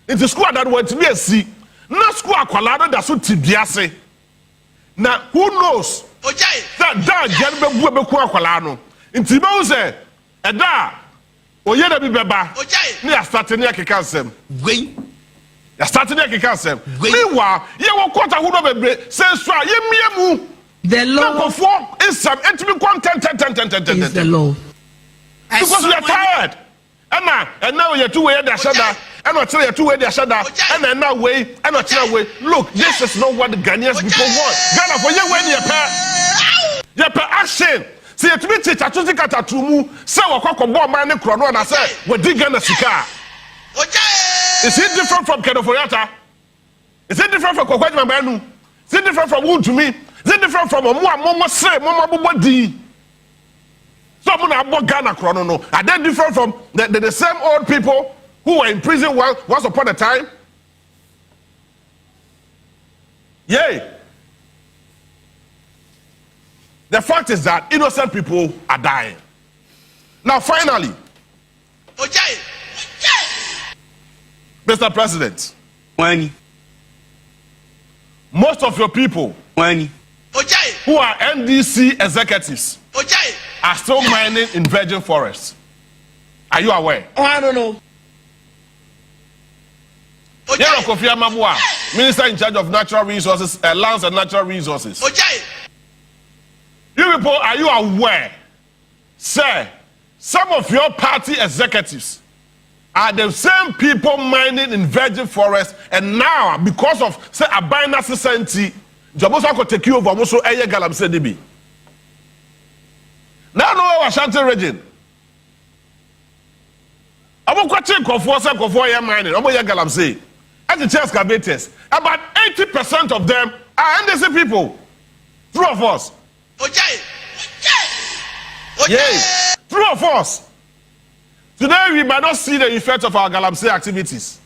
into school that want to be a see na school akwala da so tibia say na who knows that gen be bu be ku akwala no nti be wo say eda oye da bi beba na ya start na keka nsem gwen ya start na keka nsem meanwhile ye wo kwota hu no bebre say so ye miemu the law is some intimate content is the law because we are tired and now you two way the shada and not tell you two way the shada and now way and not tell way look this is not what the Ghanaians people want. Ghana for you when you per action. See, it means it's a tumu. Say, what bomb man in Chrono and I say, what did Ghana Sika? Is it different from Kedoforiata? Is it different from Kokwajima Benu? Is it different from Wontumi? Is it different from Momo Say, Momo Bobodi? Someone about Ghana Chrono. No. Are they different from the same old people who were in prison once upon a time? Yay! The fact is that innocent people are dying. Now, finally, Mr. President, most of your people who are NDC executives are still mining in virgin forests. Are you aware? Oh, I don't know. Kofi Amamwa, Minister in charge of natural resources, lands and natural resources. You people, are you aware, sir, some of your party executives are the same people mining in virgin forest, and now, because of, say, a binary society, Jabosa could take you over also a galamsey DB. Now, no, Ashanti region. I'm going to check for your mining, I'm going to galamsey. As the chair excavators, about 80% of them are NDC people. True of us. Yes, true of us. Today we might not see the effect of our galamsey activities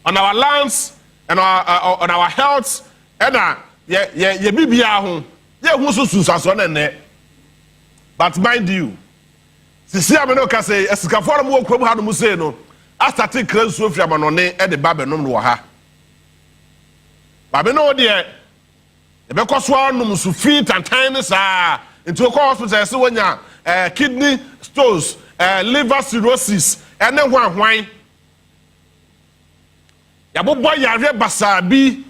on our lands and on our health and but mind you, sisi ameno ka say esikafo mo krom ha no mu say no astate kran so fia manone e de babe no no ha babe no de e be koso anum so fit tantan sa into ko hospital se wonya kidney stones, liver cirrhosis ene hwan ya bobo yare basabi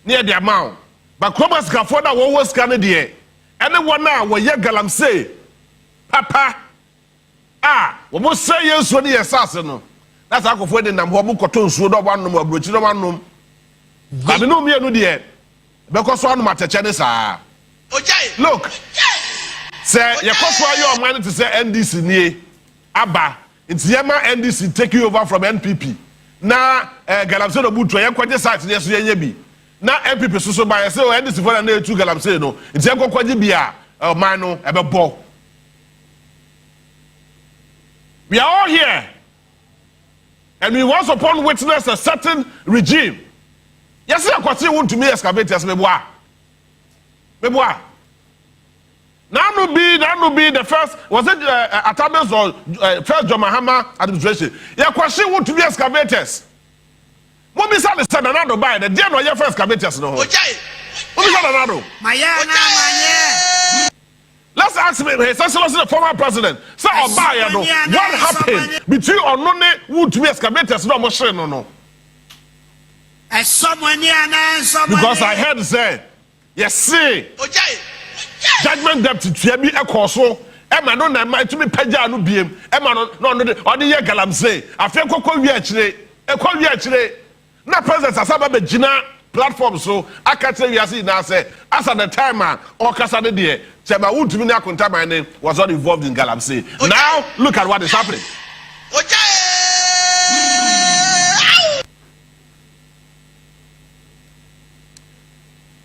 near the amount but krom esikafo da wo scan de anyone now will ye galamsey papa we say yes when the assassin. That's how for the number of cotton so one number brochi no one num. I know me no there because one matter Chinese look say your cost your money to say NDC near Abba it's Yama NDC take you over from NPP now galamsey no boot ye kwaje site yes ye bi na MPP so by say o NDC for na two galamsey no nti enko kwaje bia man no ebebo. We are all here and we once upon witness a certain regime. Yes, I kwati Wontumi excavators meboa now no be the first was it Atabes or first John Mahama administration ya kwati Wontumi excavators. What is that? Another by the dear no your first cabinet no. What is that another? Let's ask me, His Excellency the former president. Say Obaya no. What happened between Onone Wontumi excavators no machine no? Because I heard say, yes see. Judgment debt to be a coso. Emma no na ma to be peja no biem. Emma no the ye galamsey. Afia kokko wi akire. E kwa wi akire. Na president asaba be gina platform so aka tell you say na say as at the time or kasa de there Chema Wontumi na akonta man was not involved in galamsey. Now look at what is happening.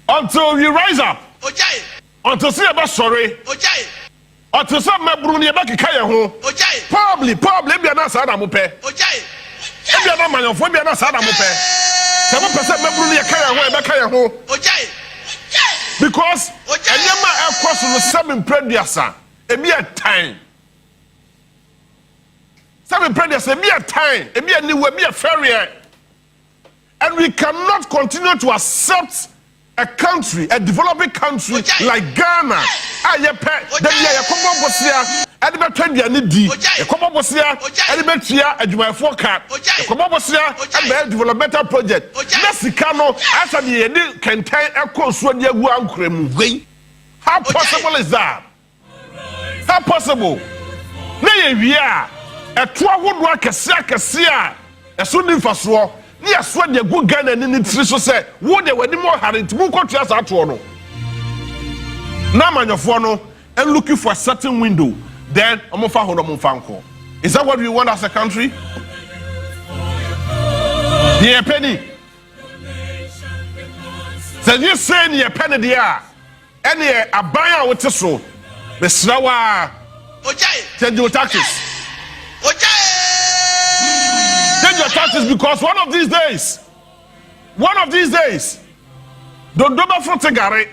Until you rise up. Until see about sorry. Until some mebru ni eba kika ye ho. Probably be na sa na mo pe. Be na manofo be na sa na mo pe. 7% mebru ni kaya ho eba kaya ho. Because enyama ekwoso no 7 preduasa e be a time. 7 preduasa e be a time, e be a new, e be a failure. And we cannot continue to accept a country, a developing country like Ghana. Developmental project. How possible is that? How possible? Yes, what the good Ghana and in so say, what they were more hard to move to us at one. Now, man, your phone and looking for a certain window, then I'm a fan. Is that what we want as a country? Dear Penny, Say you say near penny dia. Any a buyer with so. Mesrawa. Change your taxes. Change your taxes because one of these days, don't double for Tegare.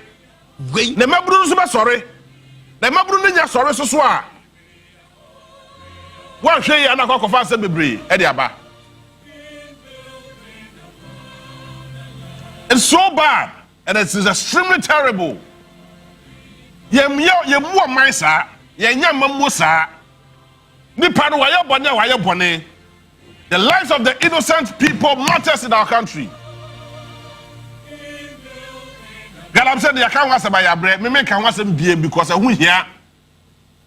Ne mabru no sorry. Ne mabru nya sorry so a. One hwe ya na kokofa se bebre e de aba. It's so bad and it is extremely terrible. Ye mu man sa, ye nya mamu sa. Nipa no waye bone. The lives of the innocent people matters in our country. Galamsey they can't was by your bread. Me can was BM because I won't hear.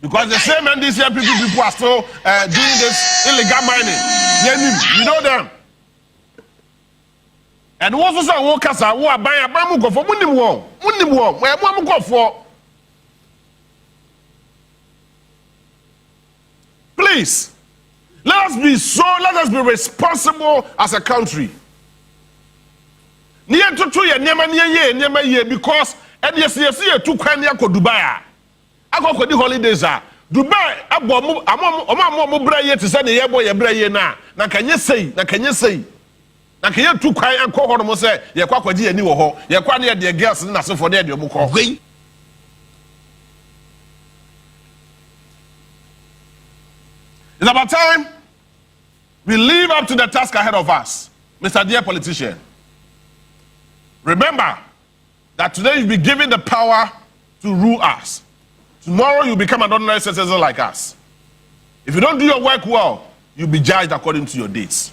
Because the same NDC people are still doing this illegal mining. You know them. And what's also workers are who are buying a bamboo go for Munim Wong. Where one go for. Please, let us be responsible as a country. Near to 2 years, never year, because NDCs too kind to Dubai. I go for the holidays. Dubai, I'm more to send a year boy a brain now. Now, can you say? Now, can you too quiet and call on say, you're quite a new home, you're quite near the girls and that's for their book. It's about time we live up to the task ahead of us, Mr. Dear Politician. Remember that today you'll be given the power to rule us. Tomorrow you'll become an ordinary citizen like us. If you don't do your work well, you'll be judged according to your deeds.